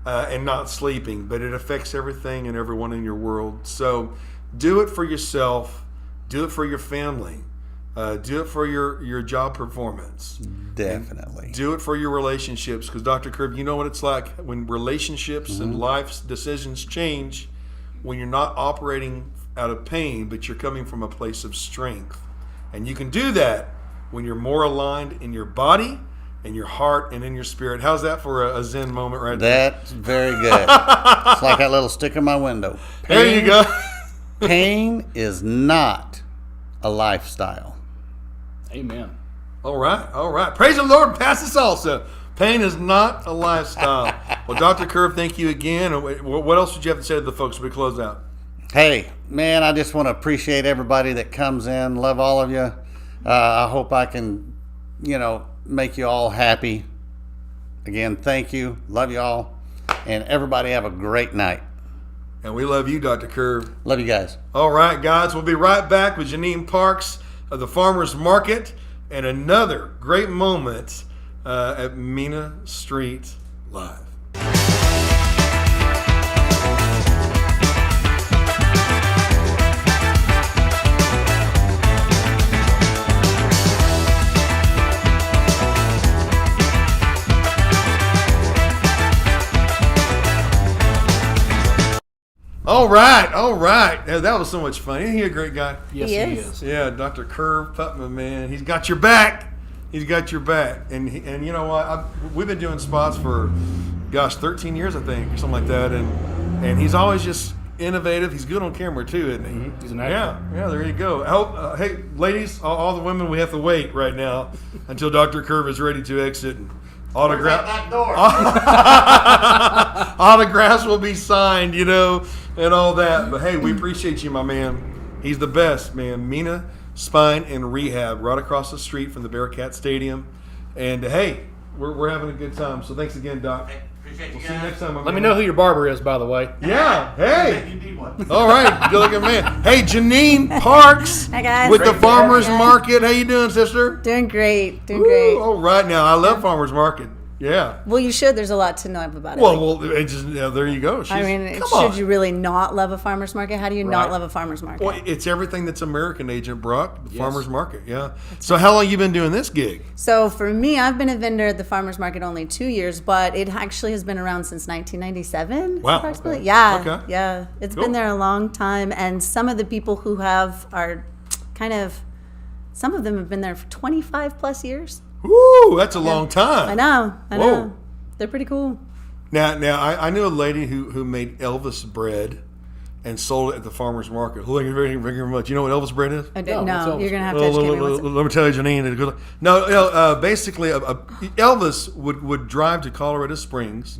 Speaker 1: and not sleeping, but it affects everything and everyone in your world. So do it for yourself. Do it for your family. Do it for your job performance.
Speaker 3: Definitely.
Speaker 1: Do it for your relationships, because Dr. Curve, you know what it's like when relationships and life's decisions change, when you're not operating out of pain, but you're coming from a place of strength. And you can do that when you're more aligned in your body, in your heart, and in your spirit. How's that for a Zen moment right there?
Speaker 3: That's very good. It's like that little stick in my window.
Speaker 1: There you go.
Speaker 3: Pain is not a lifestyle.
Speaker 2: Amen.
Speaker 1: All right. Praise the Lord. Pass the salsa. Pain is not a lifestyle. Well, Dr. Curve, thank you again. What else did you have to say to the folks as we close out?
Speaker 3: Hey, man, I just want to appreciate everybody that comes in. Love all of you. I hope I can, make you all happy. Again, thank you. Love you all. And everybody have a great night.
Speaker 1: And we love you, Dr. Curve.
Speaker 3: Love you guys.
Speaker 1: All right, guys. We'll be right back with Janine Parks of the Farmers Market and another great moment at Mena Street Live. All right. Yeah, that was so much fun. Isn't he a great guy?
Speaker 2: Yes,
Speaker 5: He
Speaker 2: he
Speaker 5: is.
Speaker 2: is.
Speaker 1: Yeah, Dr. Curve Putman, man. He's got your back. He's got your back. And you know what? We've been doing spots for, 13 years, I think, or something like that. And he's always just innovative. He's good on camera, too, isn't he?
Speaker 2: He's an actor.
Speaker 1: Yeah, there you go. Hey, ladies, all the women, we have to wait right now until Dr. Curve is ready to exit. And autographs will be signed, and all that. But hey, we appreciate you, my man. He's the best, man. Mena Spine and Rehab, right across the street from the Bearcat Stadium. And hey, we're having a good time. So thanks again, Doc.
Speaker 4: Appreciate you
Speaker 1: We'll
Speaker 4: guys.
Speaker 1: see you next time.
Speaker 2: Let me know who your barber is, by the way.
Speaker 1: Yeah. Hey.
Speaker 4: You need one.
Speaker 1: All right. Good looking man. Hey, Janine Parks.
Speaker 5: Hi, guys.
Speaker 1: With the
Speaker 5: Great.
Speaker 1: Farmers
Speaker 5: Hi, guys.
Speaker 1: Market. How you doing, sister?
Speaker 5: Doing great. Doing
Speaker 1: Woo,
Speaker 5: great.
Speaker 1: all right now. I love Farmers Market. Yeah.
Speaker 5: Well, you should. There's a lot to know about it.
Speaker 1: Well, it just, there you go.
Speaker 5: I mean,
Speaker 1: come
Speaker 5: should
Speaker 1: on.
Speaker 5: you really not love a farmer's market? How do you not
Speaker 2: Right.
Speaker 5: love a farmer's market?
Speaker 1: Well, it's everything that's American, Agent Brock. The
Speaker 2: Yes.
Speaker 1: Farmers Market. Yeah. So how long you been doing this gig?
Speaker 5: So for me, I've been a vendor at the farmer's market only 2 years, but it actually has been around since 1997.
Speaker 1: Wow.
Speaker 5: Approximately.
Speaker 1: Okay.
Speaker 5: Yeah.
Speaker 1: Okay.
Speaker 5: Yeah. It's
Speaker 1: Cool.
Speaker 5: been there a long time, and some of the people who have are kind of. Some of them have been there for 25 plus years.
Speaker 1: Woo, that's a long time.
Speaker 5: I know. I
Speaker 1: Whoa.
Speaker 5: know. They're pretty cool.
Speaker 1: Now, I knew a lady who made Elvis bread and sold it at the farmer's market. Thank you very much. You know what Elvis bread is?
Speaker 5: I
Speaker 2: No,
Speaker 5: didn't
Speaker 2: what's
Speaker 5: know.
Speaker 2: Elvis?
Speaker 5: You're gonna have to
Speaker 1: Well,
Speaker 5: educate me. What's
Speaker 1: let me tell you, Janine. No, basically, Elvis would drive to Colorado Springs.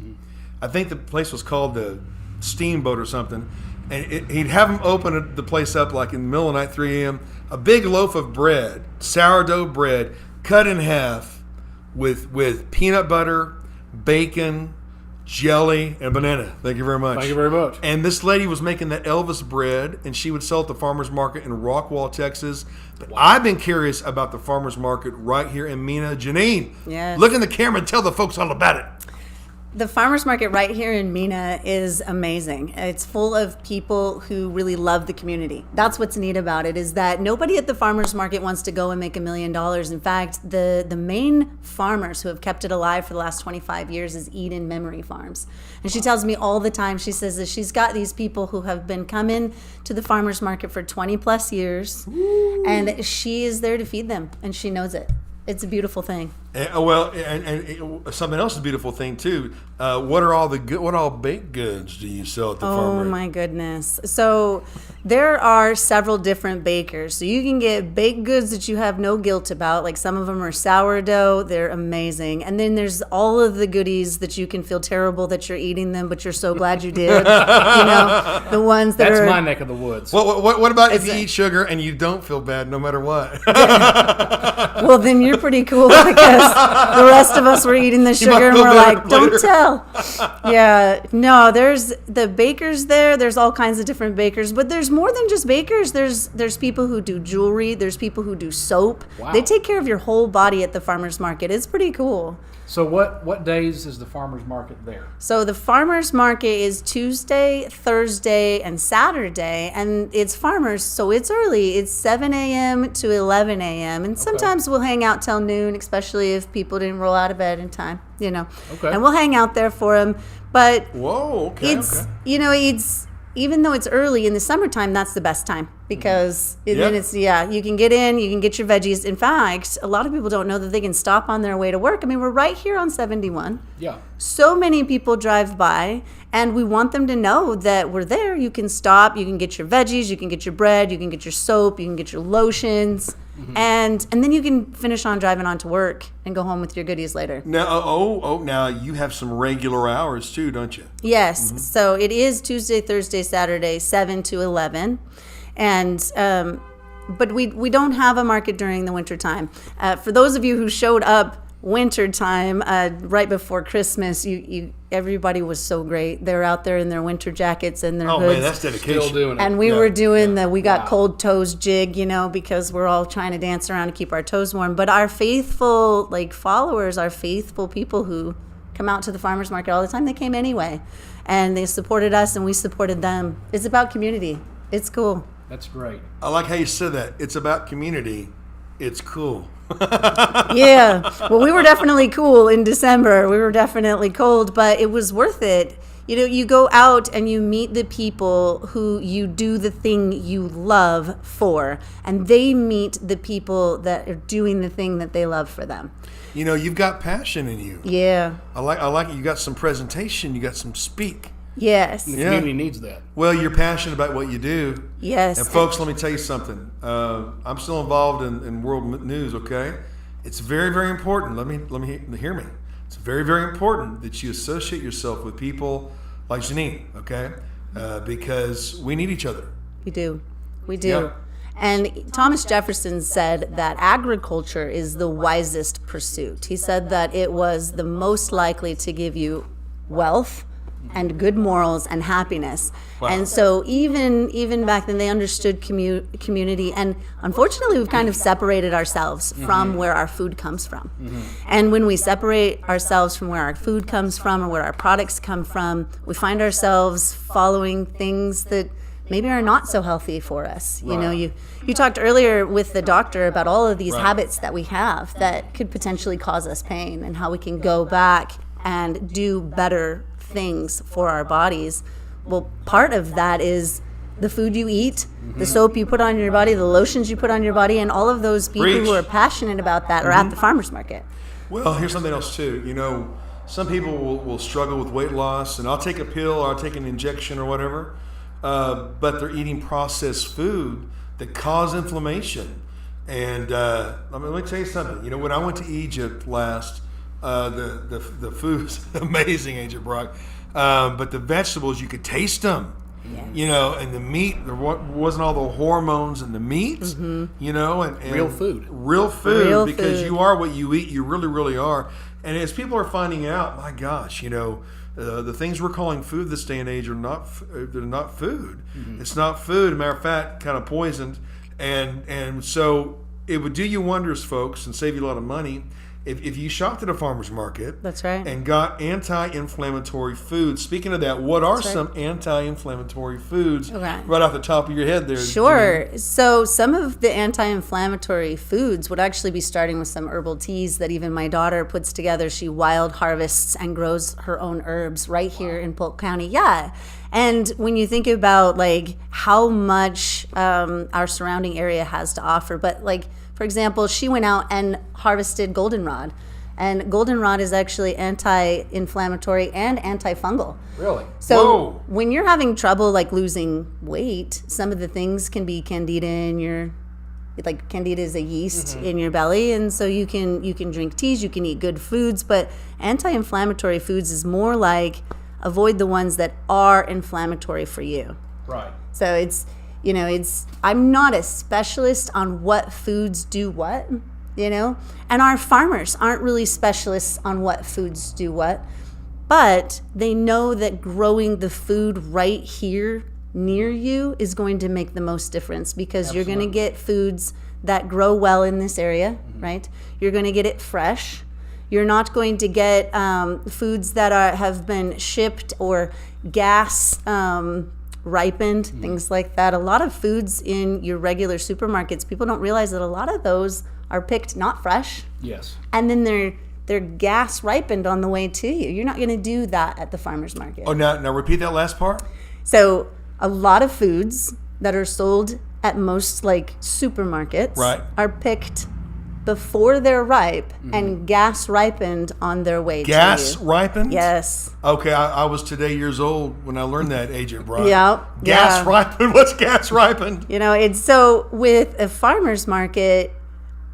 Speaker 1: I think the place was called the Steamboat or something. And he'd have him open the place up like in the middle of the night, 3 a.m. A big loaf of bread, sourdough bread, cut in half with peanut butter, bacon, jelly, and banana. Thank you very much.
Speaker 2: Thank you very much.
Speaker 1: And this lady was making that Elvis bread, and she would sell it at the farmer's market in Rockwall, Texas. But I've been curious about the farmer's market right here in Mena. Janine,
Speaker 5: Yes.
Speaker 1: look in the camera and tell the folks all about it.
Speaker 5: The farmers market right here in Mena is amazing. It's full of people who really love the community. That's what's neat about it, is that nobody at the farmers market wants to go and make $1 million. In fact, the main farmers who have kept it alive for the last 25 years is Eden Memory Farms. And she tells me all the time, she says that she's got these people who have been coming to the farmers market for 20 plus years. Ooh. And she is there to feed them, and she knows it. It's a beautiful thing.
Speaker 1: And something else is a beautiful thing too. What all baked goods do you sell at the
Speaker 5: Oh
Speaker 1: farmer?
Speaker 5: my goodness. So there are several different bakers. So you can get baked goods that you have no guilt about. Like some of them are sourdough. They're amazing. And then there's all of the goodies that you can feel terrible that you're eating them, but you're so glad you did. The ones that
Speaker 2: That's
Speaker 5: are.
Speaker 2: my neck of the woods.
Speaker 1: What about if you
Speaker 5: It's-
Speaker 1: eat sugar and you don't feel bad no matter what?
Speaker 5: Well, then you're pretty cool because the rest of us were eating the
Speaker 1: might
Speaker 5: sugar and
Speaker 1: feel
Speaker 5: we're
Speaker 1: better
Speaker 5: like, don't
Speaker 1: later."
Speaker 5: tell. Yeah, no, there's the bakers there. There's all kinds of different bakers, but there's more than just bakers. There's people who do jewelry. There's people who do soap.
Speaker 2: Wow.
Speaker 5: They take care of your whole body at the farmer's market. It's pretty cool.
Speaker 2: So what days is the farmer's market there?
Speaker 5: So the farmers market is Tuesday, Thursday, and Saturday, and it's farmers, so it's early. It's 7 a.m. to 11 a.m. And sometimes we'll hang out till noon, especially if people didn't roll out of bed in time,
Speaker 2: Okay.
Speaker 5: And we'll hang out there for them. But
Speaker 1: Whoa, okay.
Speaker 5: it's
Speaker 1: okay.
Speaker 5: it's even though it's early in the summertime, that's the best time because then
Speaker 1: Yeah.
Speaker 5: it's you can get in, you can get your veggies. In fact, a lot of people don't know that they can stop on their way to work. I mean, we're right here on 71.
Speaker 2: Yeah.
Speaker 5: So many people drive by, and we want them to know that we're there. You can stop, you can get your veggies, you can get your bread, you can get your soap, you can get your lotions, and then you can finish on driving on to work and go home with your goodies later.
Speaker 1: Now, now you have some regular hours too, don't you?
Speaker 5: Yes, so it is Tuesday, Thursday, Saturday, 7 to 11, and but we don't have a market during the winter time. For those of you who showed up winter time right before Christmas, everybody was so great. They're out there in their winter jackets and their
Speaker 1: Oh
Speaker 5: hoods.
Speaker 1: man, that's dedication.
Speaker 2: Still doing it.
Speaker 5: And we
Speaker 1: Yeah,
Speaker 5: were doing the we got
Speaker 2: Wow.
Speaker 5: cold toes jig, because we're all trying to dance around to keep our toes warm. But our faithful followers, our faithful people who come out to the farmers market all the time, they came anyway. And they supported us and we supported them. It's about community. It's cool.
Speaker 2: That's great.
Speaker 1: I like how you said that. It's about community. It's cool.
Speaker 5: Yeah. Well, we were definitely cool in December. We were definitely cold, but it was worth it. You go out and you meet the people who you do the thing you love for, and they meet the people that are doing the thing that they love for them.
Speaker 1: You've got passion in you.
Speaker 5: Yeah.
Speaker 1: I like it. You got some presentation. You got some speak.
Speaker 5: Yes.
Speaker 2: The
Speaker 1: Yeah.
Speaker 2: community needs that.
Speaker 1: Well, you're passionate about what you do.
Speaker 5: Yes.
Speaker 1: And folks, let me tell you something. I'm still involved in world news. Okay, it's very, very important. Let me hear me. It's very, very important that you associate yourself with people like Janine. Okay, because we need each other.
Speaker 5: We do. We do.
Speaker 1: Yeah.
Speaker 5: And Thomas Jefferson said that agriculture is the wisest pursuit. He said that it was the most likely to give you wealth and good morals and happiness. And so even back then they understood community, and unfortunately we've kind of separated ourselves from where our food comes from. And when we separate ourselves from where our food comes from or where our products come from, we find ourselves following things that maybe are not so healthy for us. You know, you talked earlier with the doctor about all of these habits that we have that could potentially cause us pain, and how we can go back and do better things for our bodies. Well, part of that is the food you eat, the soap you put on your body, the lotions you put on your body, and all of those people who are passionate about that are at the farmer's market.
Speaker 1: Well, here's something else too. You know, some people will struggle with weight loss, and I'll take a pill or I'll take an injection or whatever, but they're eating processed food that cause inflammation. And let me tell you something. You know, when I went to Egypt last, the food's amazing, Agent Brock. But the vegetables, you could taste them. Yeah. You know, and the meat, there wasn't all the hormones in the meat. You know, and
Speaker 2: Real food.
Speaker 1: Real food,
Speaker 5: Real
Speaker 1: because
Speaker 5: food.
Speaker 1: you are what you eat. You really, really are. And as people are finding out, my gosh, you know, the things we're calling food this day and age are not. They're not food. It's not food. Matter of fact, kind of poisoned. And so it would do you wonders, folks, and save you a lot of money if you shopped at a farmer's market.
Speaker 5: That's right.
Speaker 1: And got anti-inflammatory foods. Speaking of that, what are
Speaker 5: That's right.
Speaker 1: some anti-inflammatory foods
Speaker 5: Okay.
Speaker 1: right off the top of your head there?
Speaker 5: Sure. So some of the anti-inflammatory foods would actually be starting with some herbal teas that even my daughter puts together. She wild harvests and grows her own herbs right here in Polk County. Yeah. And when you think about like how much our surrounding area has to offer, but like, for example, she went out and harvested goldenrod. And goldenrod is actually anti-inflammatory and antifungal.
Speaker 2: Really?
Speaker 5: So
Speaker 1: Whoa.
Speaker 5: when you're having trouble like losing weight, some of the things can be candida in your, like candida is a yeast in your belly, and so you can drink teas, you can eat good foods, but anti-inflammatory foods is more like avoid the ones that are inflammatory for you.
Speaker 2: Right.
Speaker 5: So it's, you know, I'm not a specialist on what foods do what, you know, and our farmers aren't really specialists on what foods do what, but they know that growing the food right here near you is going to make the most difference, because you're going to get foods that grow well in this area, right? You're going to get it fresh. You're not going to get foods that have been shipped or gas ripened, things like that. A lot of foods in your regular supermarkets, people don't realize that a lot of those are picked not fresh,
Speaker 2: Yes.
Speaker 5: and then they're gas ripened on the way to you. You're not going to do that at the farmer's market.
Speaker 1: Oh, now repeat that last part.
Speaker 5: So a lot of foods that are sold at most like supermarkets
Speaker 1: Right.
Speaker 5: are picked before they're ripe and gas ripened on their way
Speaker 1: Gas
Speaker 5: to you.
Speaker 1: ripened?
Speaker 5: Yes.
Speaker 1: Okay, I was today years old when I learned that, Agent Brock.
Speaker 5: Yeah.
Speaker 1: Gas
Speaker 5: Yeah.
Speaker 1: ripened? What's gas ripened?
Speaker 5: You know, it's so with a farmer's market,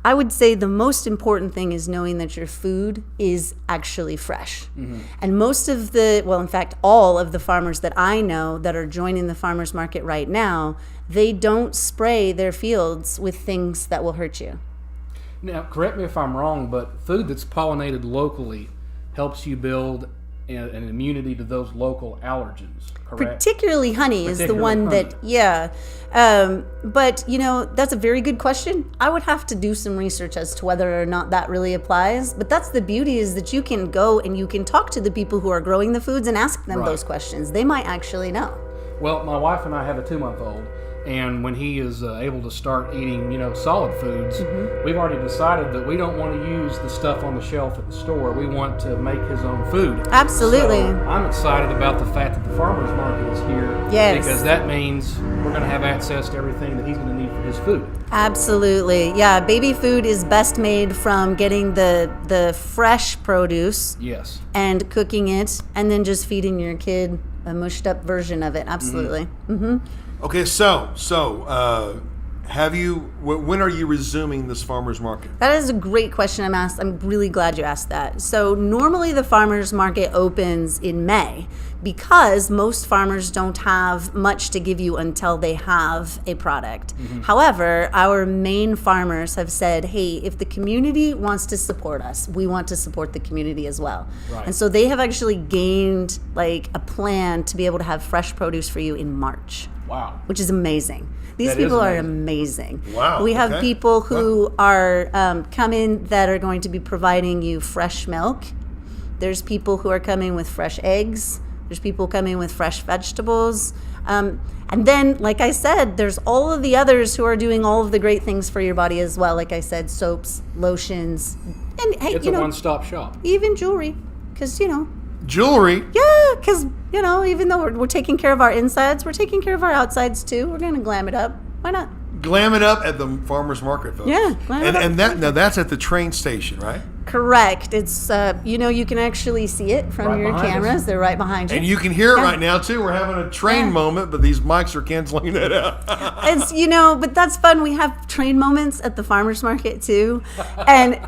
Speaker 5: I would say the most important thing is knowing that your food is actually fresh. And most of in fact, all of the farmers that I know that are joining the farmer's market right now, they don't spray their fields with things that will hurt you.
Speaker 2: Now, correct me if I'm wrong, but food that's pollinated locally helps you build an immunity to those local allergens, correct?
Speaker 5: Particularly honey is the
Speaker 2: Particularly
Speaker 5: one that,
Speaker 2: honey.
Speaker 5: yeah. But, you know, that's a very good question. I would have to do some research as to whether or not that really applies. But that's the beauty, is that you can go and you can talk to the people who are growing the foods and ask them
Speaker 2: Right.
Speaker 5: those questions. They might actually know.
Speaker 2: Well, my wife and I have a 2-month-old, and when he is able to start eating, solid foods, we've already decided that we don't want to use the stuff on the shelf at the store. We want to make his own food.
Speaker 5: Absolutely.
Speaker 2: So I'm excited about the fact that the farmer's market is here.
Speaker 5: Yes.
Speaker 2: Because that means we're going to have access to everything that he's going to need for his food.
Speaker 5: Absolutely. Yeah, baby food is best made from getting the fresh produce
Speaker 2: Yes.
Speaker 5: and cooking it, and then just feeding your kid a mushed up version of it. Absolutely.
Speaker 1: Okay, so When are you resuming this farmers market?
Speaker 5: That is a great question I'm really glad you asked that. So normally the farmers market opens in May because most farmers don't have much to give you until they have a product. However, our main farmers have said, hey, if the community wants to support us, we want to support the community as well.
Speaker 2: Right.
Speaker 5: And so they have actually gained like a plan to be able to have fresh produce for you in March.
Speaker 2: Wow.
Speaker 5: Which is amazing. These
Speaker 2: That is
Speaker 5: people are
Speaker 2: amazing.
Speaker 5: amazing.
Speaker 1: Wow,
Speaker 5: We have
Speaker 1: okay.
Speaker 5: people who are coming that are going to be providing you fresh milk. There's people who are coming with fresh eggs. There's people coming with fresh vegetables. And then, like I said, there's all of the others who are doing all of the great things for your body as well. Like I said, soaps, lotions, and hey,
Speaker 2: It's
Speaker 5: you
Speaker 2: a
Speaker 5: know,
Speaker 2: one-stop shop.
Speaker 5: even jewelry. Because, you know,
Speaker 1: Jewelry.
Speaker 5: yeah, because, you know, even though we're taking care of our insides, we're taking care of our outsides too. We're going to glam it up. Why not?
Speaker 1: Glam it up at the farmers market, folks.
Speaker 5: Yeah, glam it
Speaker 1: and
Speaker 5: up.
Speaker 1: that now that's at the train station, right?
Speaker 5: Correct. It's, you know, you can actually see it from
Speaker 2: Right
Speaker 5: your
Speaker 2: behind us.
Speaker 5: cameras. They're right behind you.
Speaker 1: And you can hear it
Speaker 5: Yeah.
Speaker 1: right now too. We're having a train
Speaker 5: Yeah.
Speaker 1: moment, but these mics are canceling that out.
Speaker 5: It's, you know, but that's fun. We have train moments at the farmers market too. And,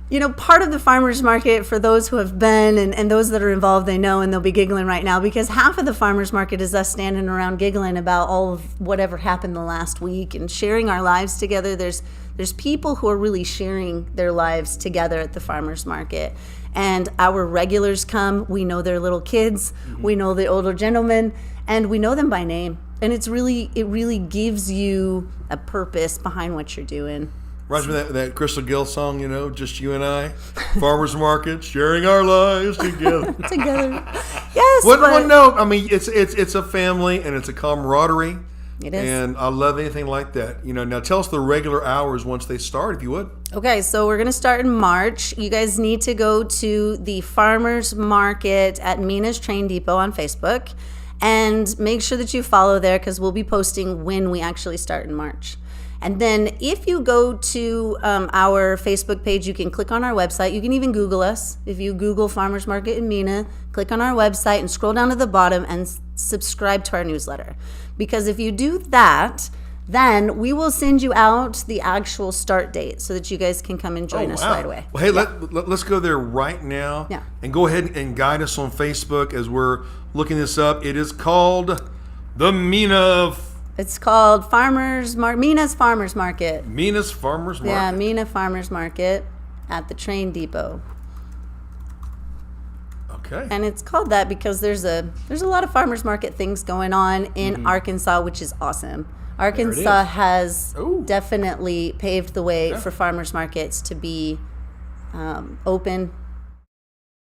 Speaker 5: you know, part of the farmers market, for those who have been and those that are involved, they know, and they'll be giggling right now, because half of the farmers market is us standing around giggling about all of whatever happened the last week and sharing our lives together. There's people who are really sharing their lives together at the farmers market. And our regulars come, we know their little kids, we know the older gentlemen, and we know them by name. And it really gives you a purpose behind what you're doing.
Speaker 1: Reminds me of that Crystal Gill song, you know, just you and I, farmers market, sharing our lives together.
Speaker 5: Together. Yes.
Speaker 1: Well,
Speaker 5: but
Speaker 1: no, I mean it's a family and it's a camaraderie.
Speaker 5: It is.
Speaker 1: And I love anything like that. You know, now tell us the regular hours once they start, if you would.
Speaker 5: Okay, so we're going to start in March. You guys need to go to the farmers market at Mena's Train Depot on Facebook and make sure that you follow there, because we'll be posting when we actually start in March. And then if you go to our Facebook page, you can click on our website. You can even Google us. If you Google Farmers Market in Mena, click on our website and scroll down to the bottom and subscribe to our newsletter. Because if you do that, then we will send you out the actual start date so that you guys can come and join us right away.
Speaker 1: Well, hey, let's go there right now.
Speaker 5: Yeah.
Speaker 1: And go ahead and guide us on Facebook as we're looking this up. It is called the
Speaker 5: It's called Mena's Farmers Market.
Speaker 1: Mena's Farmers Market.
Speaker 5: Yeah, Mena Farmers Market at the train depot.
Speaker 1: Okay.
Speaker 5: And it's called that because there's a lot of farmers market things going on in Arkansas, which is awesome. Arkansas
Speaker 2: is.
Speaker 5: has
Speaker 1: Ooh.
Speaker 5: definitely paved the way for farmers markets to be open.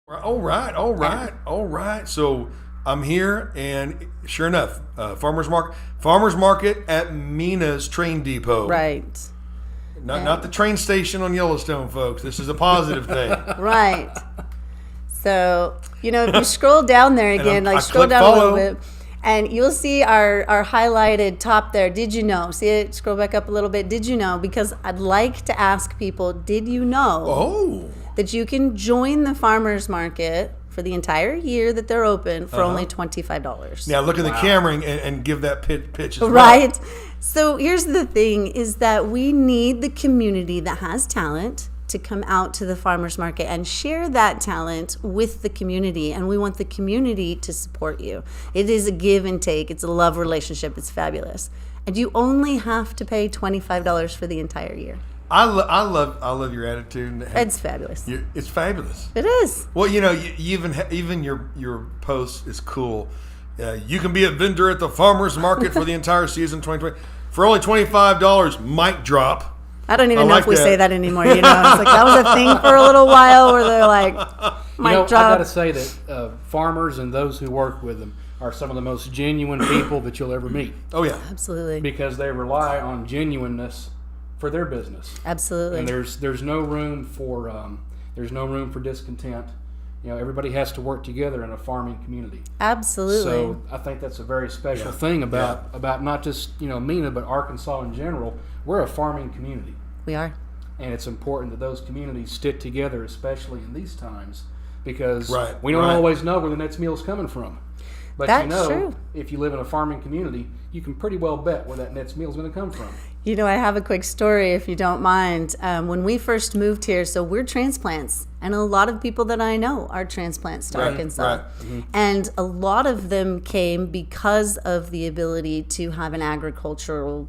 Speaker 1: All right. So I'm here, and sure enough, farmers market at Mena's Train Depot.
Speaker 5: Right.
Speaker 1: Not the train station on Yellowstone, folks. This is a positive thing.
Speaker 5: Right. So, you know, if you scroll down there again,
Speaker 1: I
Speaker 5: scroll
Speaker 1: click
Speaker 5: down a little
Speaker 1: follow.
Speaker 5: bit, and you'll see our highlighted top there. Did you know? See it? Scroll back up a little bit. Did you know? Because I'd like to ask people, did you know
Speaker 1: Oh.
Speaker 5: that you can join the farmers market for the entire year that they're open for only $25?
Speaker 1: Now look at the camera and give that pitch as well.
Speaker 5: Right? So here's the thing, is that we need the community that has talent to come out to the farmers market and share that talent with the community, and we want the community to support you. It is a give and take. It's a love relationship. It's fabulous. And you only have to pay $25 for the entire year.
Speaker 1: I love your attitude.
Speaker 5: It's fabulous.
Speaker 1: It's fabulous.
Speaker 5: It is.
Speaker 1: Well, you know, you even your post is cool. You can be a vendor at the farmers market for the entire season 2020 for only $25. Mic drop.
Speaker 5: I don't even know
Speaker 1: like
Speaker 5: if we
Speaker 1: that.
Speaker 5: say that anymore. You know, it's like that was a thing for a little while where they're like, "My
Speaker 2: I got
Speaker 5: job."
Speaker 2: to say that farmers and those who work with them are some of the most genuine people that you'll ever meet,
Speaker 1: Oh yeah.
Speaker 5: Absolutely,
Speaker 2: because they rely on genuineness for their business.
Speaker 5: absolutely.
Speaker 2: And there's no room for discontent. You know, everybody has to work together in a farming community.
Speaker 5: Absolutely.
Speaker 2: So I think that's a very special thing about not just, you know, Mena, but Arkansas in general. We're a farming community,
Speaker 5: We are.
Speaker 2: and it's important that those communities stick together, especially in these times, because
Speaker 1: Right,
Speaker 2: we don't
Speaker 1: right.
Speaker 2: always know where the next meal's coming from. But
Speaker 5: That's
Speaker 2: you know,
Speaker 5: true.
Speaker 2: if you live in a farming community, you can pretty well bet where that next meal's going to come from.
Speaker 5: You know, I have a quick story if you don't mind. When we first moved here, so we're transplants, and a lot of people that I know are transplants to
Speaker 1: Right,
Speaker 5: Arkansas.
Speaker 1: right. Mm-hmm.
Speaker 5: And a lot of them came because of the ability to have an agricultural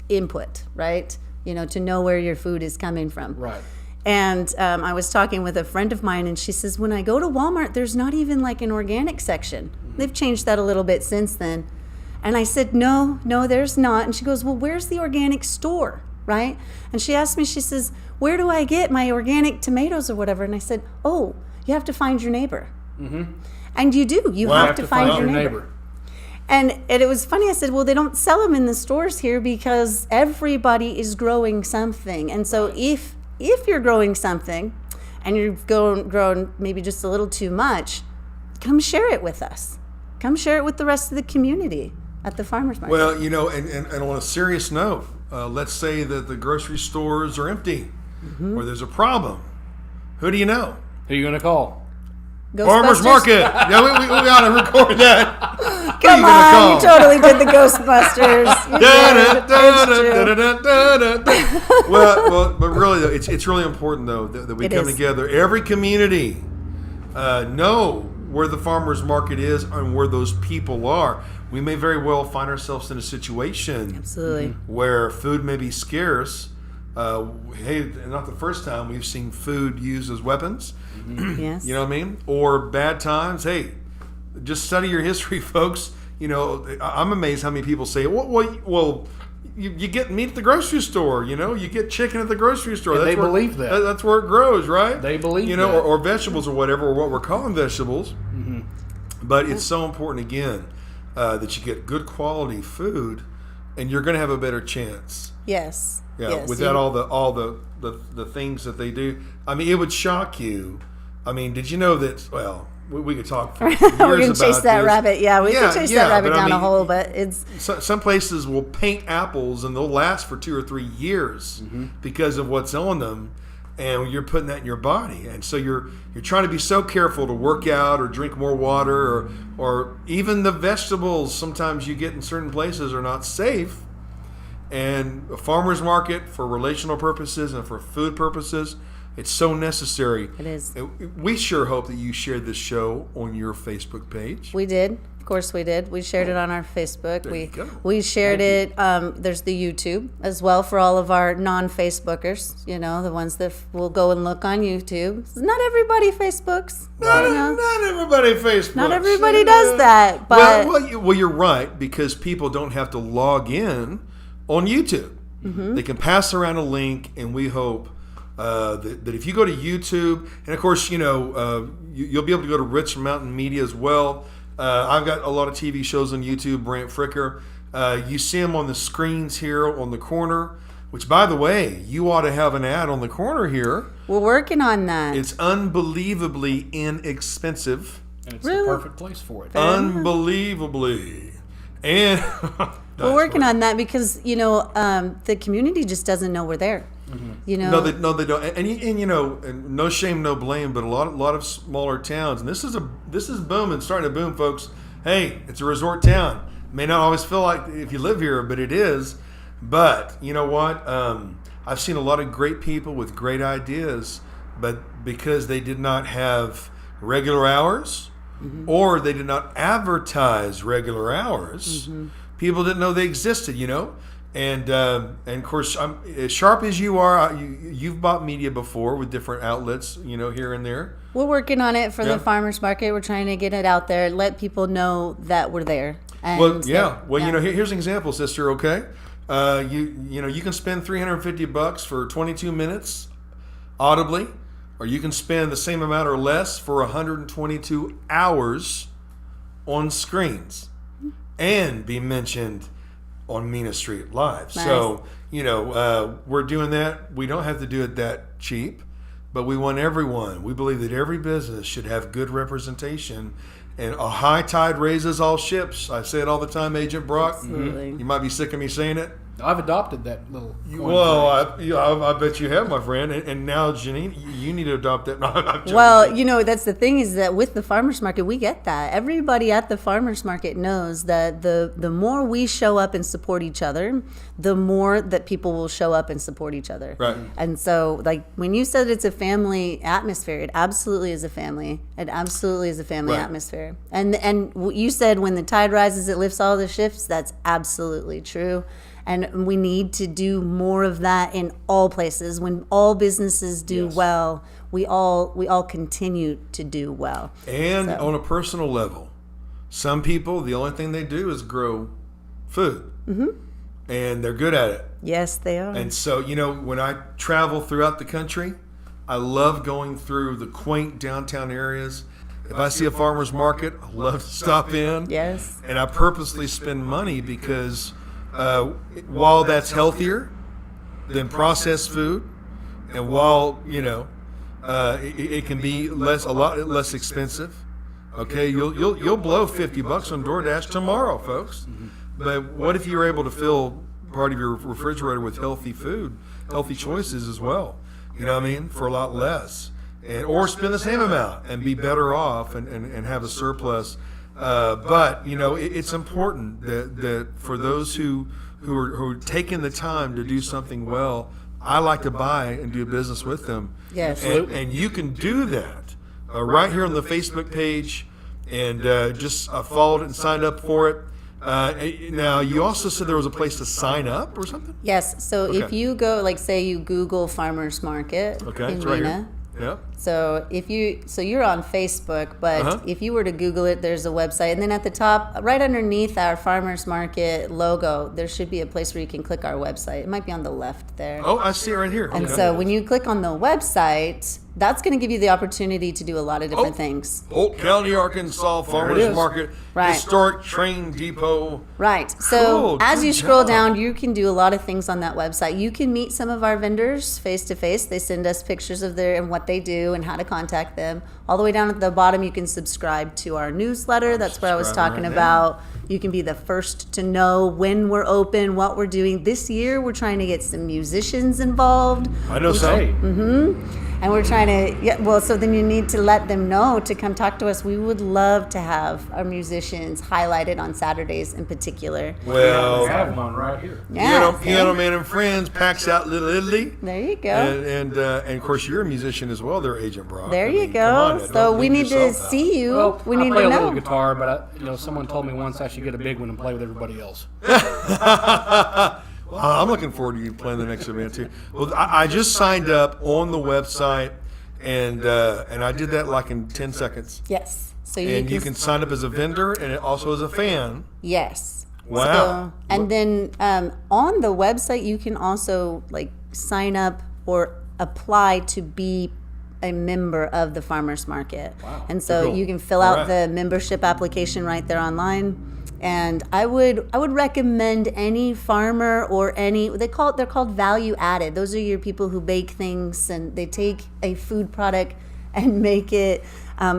Speaker 5: input, right? You know, to know where your food is coming from.
Speaker 2: Right.
Speaker 5: And I was talking with a friend of mine, and she says, when I go to Walmart, there's not even like an organic section. They've changed that a little bit since then. And I said, no, there's not. And she goes, well, where's the organic store, right? And she asked me, she says, where do I get my organic tomatoes or whatever? And I said, oh, you have to find your neighbor. Mm-hmm. And you do. You
Speaker 1: Wow.
Speaker 5: have to find your neighbor. And it was funny. I said, well, they don't sell them in the stores here because everybody is growing something. And so if you're growing something and you've grown maybe just a little too much, come share it with us. Come share it with the rest of the community at the farmers market.
Speaker 1: Well, you know, and on a serious note, let's say that the grocery stores are empty or there's a problem. Who do you know?
Speaker 2: Who are you going to call?
Speaker 1: Farmers
Speaker 5: Ghostbusters?
Speaker 1: Market. Yeah, we ought to record that.
Speaker 5: Come
Speaker 1: Who are
Speaker 5: on,
Speaker 1: you
Speaker 5: you
Speaker 1: gonna call?
Speaker 5: totally did the Ghostbusters. You did. It's true.
Speaker 1: Well, but really, though, it's really important though that we
Speaker 5: It
Speaker 1: come
Speaker 5: is.
Speaker 1: together. Every community know where the farmers market is and where those people are. We may very well find ourselves in a situation
Speaker 5: Absolutely.
Speaker 1: where food may be scarce. Hey, not the first time we've seen food used as weapons.
Speaker 5: Yes.
Speaker 1: You know what I mean? Or bad times. Hey, just study your history, folks. You know, I'm amazed how many people say, well, you get meat at the grocery store. You know, you get chicken at the grocery store.
Speaker 2: And they
Speaker 1: where,
Speaker 2: believe that.
Speaker 1: That's where it grows, right?
Speaker 2: They believe
Speaker 1: you know,
Speaker 2: that.
Speaker 1: or vegetables or whatever, or what we're calling vegetables. But it's so important again that you get good quality food, and you're going to have a better chance.
Speaker 5: Yes.
Speaker 1: Yeah,
Speaker 5: Yes.
Speaker 1: without all the things that they do. I mean, it would shock you. I mean, did you know that? Well, we could talk for years
Speaker 5: We're gonna
Speaker 1: about
Speaker 5: chase that
Speaker 1: this.
Speaker 5: rabbit. Yeah, we can chase that rabbit
Speaker 1: but I
Speaker 5: down a
Speaker 1: mean,
Speaker 5: hole, but it's
Speaker 1: some places will paint apples and they'll last for 2 or 3 years because of what's on them, and you're putting that in your body, and so you're trying to be so careful to work out or drink more water, or even the vegetables sometimes you get in certain places are not safe. And a farmer's market for relational purposes and for food purposes, it's so necessary.
Speaker 5: It is.
Speaker 1: We sure hope that you shared this show on your Facebook page.
Speaker 5: we did. Of course, we did. We shared it on our Facebook.
Speaker 1: There you go.
Speaker 5: We shared it. There's the YouTube as well for all of our non-Facebookers. You know, the ones that will go and look on YouTube. Not everybody Facebooks.
Speaker 1: Not,
Speaker 5: you know.
Speaker 1: not everybody Facebooks.
Speaker 5: Not everybody does that, but
Speaker 1: well, you're right, because people don't have to log in on YouTube. They can pass around a link, and we hope that if you go to YouTube, and of course, you know, you'll be able to go to Rich Mountain Media as well. I've got a lot of TV shows on YouTube, Brant Fricker. You see them on the screens here on the corner, which, by the way, you ought to have an ad on the corner here.
Speaker 5: we're working on that.
Speaker 1: It's unbelievably inexpensive.
Speaker 2: And it's
Speaker 5: Really?
Speaker 2: the perfect place for it.
Speaker 1: Unbelievably. And
Speaker 5: We're working on that because, you know, the community just doesn't know we're there. You know,
Speaker 1: No, they don't. And you know, and no shame, no blame, but a lot of smaller towns, and this is booming, starting to boom, folks. Hey, it's a resort town. May not always feel like if you live here, but it is. But you know what? I've seen a lot of great people with great ideas, but because they did not have regular hours, or they did not advertise regular hours, people didn't know they existed. You know. And of course, as sharp as you are, you've bought media before with different outlets, you know, here and there.
Speaker 5: we're working on it for
Speaker 1: Yeah.
Speaker 5: the farmers market. We're trying to get it out there, let people know that we're there. And
Speaker 1: Well, yeah.
Speaker 5: that-
Speaker 1: Well, you know, here's an example, sister. Okay, you know, you can spend $350 for 22 minutes audibly, or you can spend the same amount or less for 122 hours on screens, and be mentioned on Mena Street Live.
Speaker 5: Nice.
Speaker 1: So, you know, we're doing that. We don't have to do it that cheap, but we want everyone. We believe that every business should have good representation, and a high tide raises all ships. I say it all the time, Agent Brock.
Speaker 5: Absolutely.
Speaker 1: You might be sick of me saying it.
Speaker 2: I've adopted that little. coin
Speaker 1: Well,
Speaker 2: phrase.
Speaker 1: I bet you have, my friend. And now, Janine, you need to adopt that. No, I'm joking.
Speaker 5: Well, that's the thing is that with the farmers market, we get that. Everybody at the farmers market knows that the more we show up and support each other, the more that people will show up and support each other.
Speaker 1: Right.
Speaker 5: And so, like, when you said it's a family atmosphere, it absolutely is a family. It absolutely is a family
Speaker 1: Right.
Speaker 5: atmosphere. And you said when the tide rises, it lifts all the ships. That's absolutely true. And we need to do more of that in all places. When all businesses do
Speaker 1: Yes.
Speaker 5: well, we all continue to do well.
Speaker 1: And
Speaker 5: So-
Speaker 1: on a personal level, some people, the only thing they do is grow food. Mm-hmm. And they're good at it.
Speaker 5: Yes, they are.
Speaker 1: And so, when I travel throughout the country, I love going through the quaint downtown areas. If I see a farmer's market, I love to stop in.
Speaker 5: Yes.
Speaker 1: And I purposely spend money because while that's healthier than processed food, and while, it can be a lot less expensive. Okay, you'll blow $50 on DoorDash tomorrow, folks. But what if you're able to fill part of your refrigerator with healthy food, healthy choices as well? You know what I mean? For a lot less, or spend the same amount and be better off and have a surplus. But it's important that for those who are taking the time to do something well, I like to buy and do business with them.
Speaker 5: Yes.
Speaker 1: And you can do that right here on the Facebook page, and just followed it and signed up for it. Now, you also said there was a place to sign up or something?
Speaker 5: Yes. So if
Speaker 1: Okay.
Speaker 5: you go, like, say you Google farmers market
Speaker 1: Okay,
Speaker 5: in
Speaker 1: it's right
Speaker 5: Mena.
Speaker 1: here. Yep.
Speaker 5: So you're on Facebook, but
Speaker 1: Uh-huh.
Speaker 5: if you were to Google it, there's a website, and then at the top, right underneath our farmers market logo, there should be a place where you can click our website. It might be on the left there.
Speaker 1: Oh, I see it right here.
Speaker 5: And
Speaker 1: Okay.
Speaker 5: so when you click on the website, that's going to give you the opportunity to do a lot of different things.
Speaker 1: Polk County, Arkansas Farmers
Speaker 2: is.
Speaker 1: Market,
Speaker 5: Right.
Speaker 1: Historic Train Depot.
Speaker 5: Right. So
Speaker 1: Cool,
Speaker 5: as
Speaker 1: good
Speaker 5: you scroll
Speaker 1: job.
Speaker 5: down, you can do a lot of things on that website. You can meet some of our vendors face to face. They send us pictures of their and what they do and how to contact them. All the way down at the bottom, you can subscribe to our newsletter. That's what I was
Speaker 1: subscribing
Speaker 5: talking
Speaker 1: right
Speaker 5: about. You can be the first to know when we're open, what we're doing. This year, we're trying to get some musicians involved.
Speaker 1: I know some.
Speaker 2: Hey,
Speaker 5: And we're trying to, so then you need to let them know to come talk to us. We would love to have our musicians highlighted on Saturdays in particular.
Speaker 1: Well,
Speaker 2: we have one right here.
Speaker 5: Yeah, see?
Speaker 1: Piano Man and Friends packs out Little Italy.
Speaker 5: There you go.
Speaker 1: And of course, you're a musician as well, there, Agent Brock.
Speaker 5: There
Speaker 1: I
Speaker 5: you
Speaker 1: mean, come on
Speaker 5: go.
Speaker 1: now,
Speaker 5: So
Speaker 1: don't
Speaker 5: we
Speaker 1: leave
Speaker 5: need to
Speaker 1: yourself out.
Speaker 5: see you.
Speaker 2: Well,
Speaker 5: We
Speaker 2: I
Speaker 5: need
Speaker 2: play
Speaker 5: to
Speaker 2: a little
Speaker 5: know.
Speaker 2: guitar, but someone told me once I should get a big one and play with everybody else.
Speaker 1: Well, I'm looking forward to you playing the next event too. Well, I just signed up on the website, and I did that like in 10 seconds.
Speaker 5: Yes. So
Speaker 1: And you can sign up as a vendor and also as a fan.
Speaker 5: Yes.
Speaker 1: Wow.
Speaker 5: So, and then on the website, you can also like sign up or apply to be a member of the farmers market.
Speaker 2: Wow.
Speaker 5: And so
Speaker 1: Cool.
Speaker 5: you can fill out
Speaker 1: All right.
Speaker 5: the membership application right there online. And I would recommend any farmer or they're called value added. Those are your people who bake things and they take a food product and make it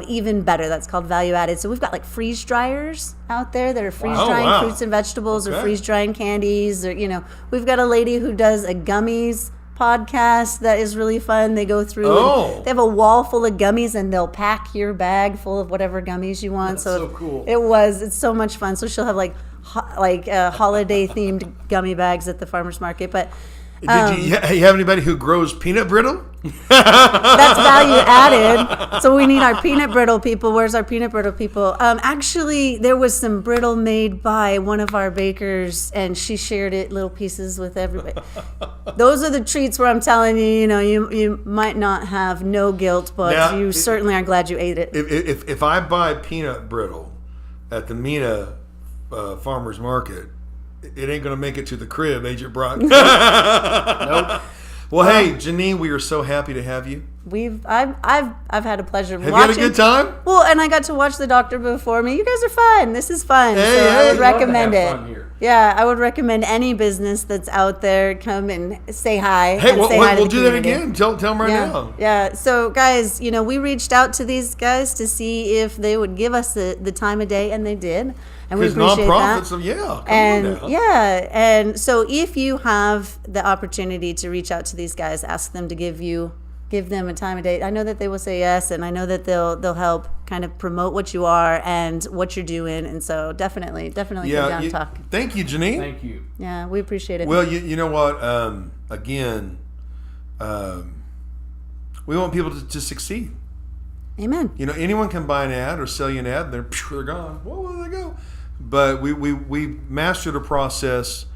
Speaker 5: even better. That's called value added. So we've got like freeze dryers out there that are freeze drying
Speaker 1: wow.
Speaker 5: fruits and vegetables or
Speaker 1: Okay.
Speaker 5: freeze drying candies, or we've got a lady who does a gummies podcast that is really fun. They go through
Speaker 1: Oh.
Speaker 5: and they have a wall full of gummies and they'll pack your bag full of whatever gummies you want.
Speaker 2: That's so cool.
Speaker 5: It's so much fun. So she'll have like holiday themed gummy bags at the farmers market, but
Speaker 1: Did you have anybody who grows peanut brittle?
Speaker 5: that's value added. So we need our peanut brittle people. Where's our peanut brittle people? Actually, there was some brittle made by one of our bakers, and she shared it little pieces with everybody. Those are the treats where I'm telling you, you might not have no guilt, but
Speaker 1: Now,
Speaker 5: you certainly are glad you ate it.
Speaker 1: If I buy peanut brittle at the Mena farmers market, it ain't gonna make it to the crib, Agent Brock.
Speaker 2: Nope.
Speaker 1: Well, hey, Janine, we are so happy to have you.
Speaker 5: I've had a pleasure
Speaker 1: Have
Speaker 5: watching.
Speaker 1: you had a good time?
Speaker 5: Well, and I got to watch the doctor before me. You guys are fun. This is fun.
Speaker 1: Hey,
Speaker 5: so I
Speaker 1: hey.
Speaker 5: would
Speaker 1: Love to
Speaker 5: recommend
Speaker 2: have
Speaker 5: it.
Speaker 2: fun here.
Speaker 5: Yeah, I would recommend any business that's out there come and say hi.
Speaker 1: Hey,
Speaker 5: and say hi to
Speaker 1: we'll
Speaker 5: the
Speaker 1: do that
Speaker 5: community.
Speaker 1: again. Tell them right
Speaker 5: Yeah,
Speaker 1: now.
Speaker 5: yeah. So, guys, we reached out to these guys to see if they would give us the time of day, and they did, and we
Speaker 1: Because
Speaker 5: appreciate
Speaker 1: nonprofits,
Speaker 5: that.
Speaker 1: yeah, come
Speaker 5: And
Speaker 1: on now.
Speaker 5: yeah, and so if you have the opportunity to reach out to these guys, ask them to give them a time of day. I know that they will say yes, and I know that they'll help kind of promote what you are and what you're doing. And so definitely come down and talk.
Speaker 1: Thank you, Janine.
Speaker 2: Thank you.
Speaker 5: Yeah, we appreciate it.
Speaker 1: Well, you know what? Again, we want people to succeed.
Speaker 5: Amen.
Speaker 1: Anyone can buy an ad or sell you an ad, and they're gone. Well, where do they go? But we mastered a process.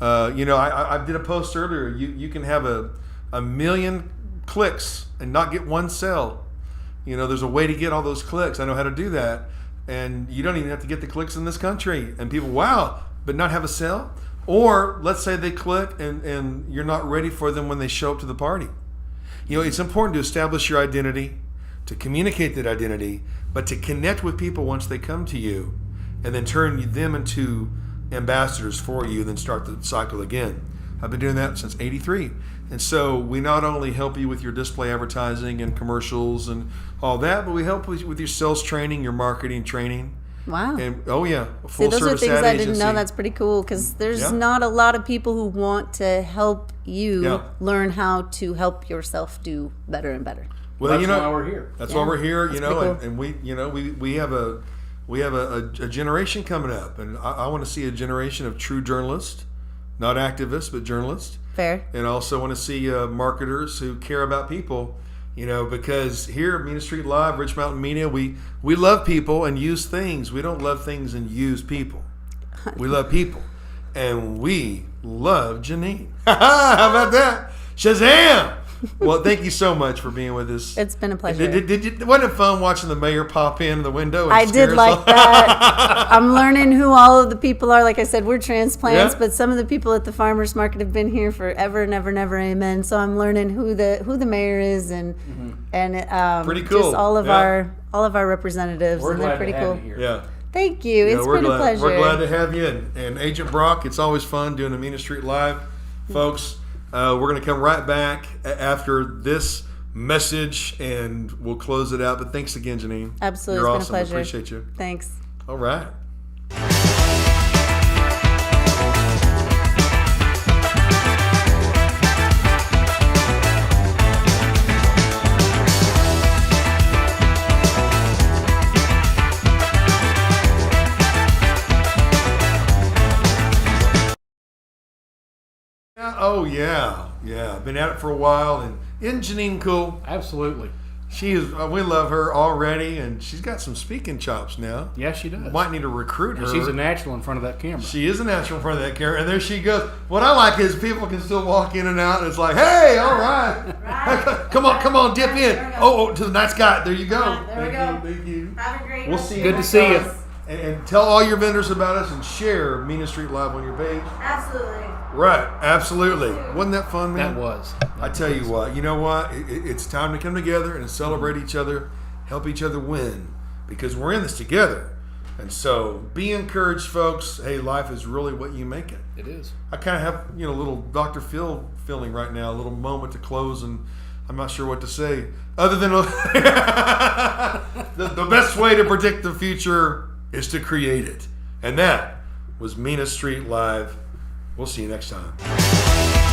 Speaker 1: I did a post earlier. You can have a million clicks and not get one sale. There's a way to get all those clicks. I know how to do that. And you don't even have to get the clicks in this country. And people, wow, but not have a sale? Or let's say they click and you're not ready for them when they show up to the party. It's important to establish your identity, to communicate that identity, but to connect with people once they come to you and then turn them into ambassadors for you, then start the cycle again. I've been doing that since '83. And so we not only help you with your display advertising and commercials and all that, but we help with your sales training, your marketing training.
Speaker 5: Wow.
Speaker 1: And a
Speaker 5: See,
Speaker 1: full
Speaker 5: those are
Speaker 1: service
Speaker 5: things
Speaker 1: ad
Speaker 5: I
Speaker 1: agency.
Speaker 5: didn't know. That's pretty cool because there's
Speaker 1: Yeah.
Speaker 5: not a lot of people who want to help you
Speaker 1: Yeah.
Speaker 5: learn how to help yourself do better and better.
Speaker 1: Well,
Speaker 2: That's why we're here.
Speaker 1: That's
Speaker 5: Yeah.
Speaker 1: why we're here,
Speaker 5: That's pretty cool.
Speaker 1: and we have a generation coming up, and I want to see a generation of true journalists, not activists, but journalists.
Speaker 5: Fair.
Speaker 1: And also want to see marketers who care about people, because here at Mena Street Live, Rich Mountain Mena, we love people and use things. We don't love things and use people. We love people. And we love Janine. How about that? Shazam! Well, thank you so much for being with us.
Speaker 5: It's been a pleasure.
Speaker 1: Wasn't it fun watching the mayor pop in the window? And
Speaker 5: I
Speaker 1: scare
Speaker 5: did
Speaker 1: us
Speaker 5: like
Speaker 1: all?
Speaker 5: that. I'm learning who all of the people are. Like I said, we're transplants,
Speaker 1: Yeah.
Speaker 5: but some of the people at the farmers market have been here forever and ever and ever. Amen. So I'm learning who the mayor is and
Speaker 1: Pretty cool.
Speaker 5: just all of
Speaker 1: Yeah.
Speaker 5: our representatives,
Speaker 2: We're
Speaker 5: and they're
Speaker 2: glad
Speaker 5: pretty
Speaker 2: to have
Speaker 5: cool.
Speaker 2: you here.
Speaker 1: Yeah.
Speaker 5: Thank you. It's
Speaker 1: we're
Speaker 5: been
Speaker 1: glad,
Speaker 5: a pleasure.
Speaker 1: We're glad to have you. And Agent Brock, it's always fun doing the Mena Street Live. Folks, we're going to come right back after this message and we'll close it out. But thanks again, Janine.
Speaker 5: Absolutely.
Speaker 1: You're
Speaker 5: It's
Speaker 1: awesome.
Speaker 5: been a pleasure.
Speaker 1: Appreciate you.
Speaker 5: Thanks.
Speaker 1: All right. Oh yeah. Been at it for a while, and isn't Janine cool?
Speaker 2: Absolutely.
Speaker 1: She is. We love her already, and she's got some speaking chops now.
Speaker 2: Yes, she does.
Speaker 1: Might need to recruit her.
Speaker 2: And she's a natural in front of that camera.
Speaker 1: She is a natural in front of that camera, and there she goes. What I like is people can still walk in and out, and it's like, hey, all right, come on, dip in. Oh, to the nice guy. There you go.
Speaker 5: There we go.
Speaker 1: Thank you.
Speaker 5: Have a great
Speaker 1: We'll see you.
Speaker 2: Good to
Speaker 1: next
Speaker 2: see you.
Speaker 1: time. And tell all your vendors about us, and share Mena Street Live on your page.
Speaker 5: Absolutely.
Speaker 1: Right, absolutely. Wasn't that fun, man?
Speaker 2: That was.
Speaker 1: I tell you what, it's time to come together and celebrate each other, help each other win, because we're in this together. And so be encouraged, folks. Hey, life is really what you make it.
Speaker 2: It is.
Speaker 1: I kind of have, a little Dr. Phil feeling right now, a little moment to close, and I'm not sure what to say other than the best way to predict the future is to create it. And that was Mena Street Live. We'll see you next time.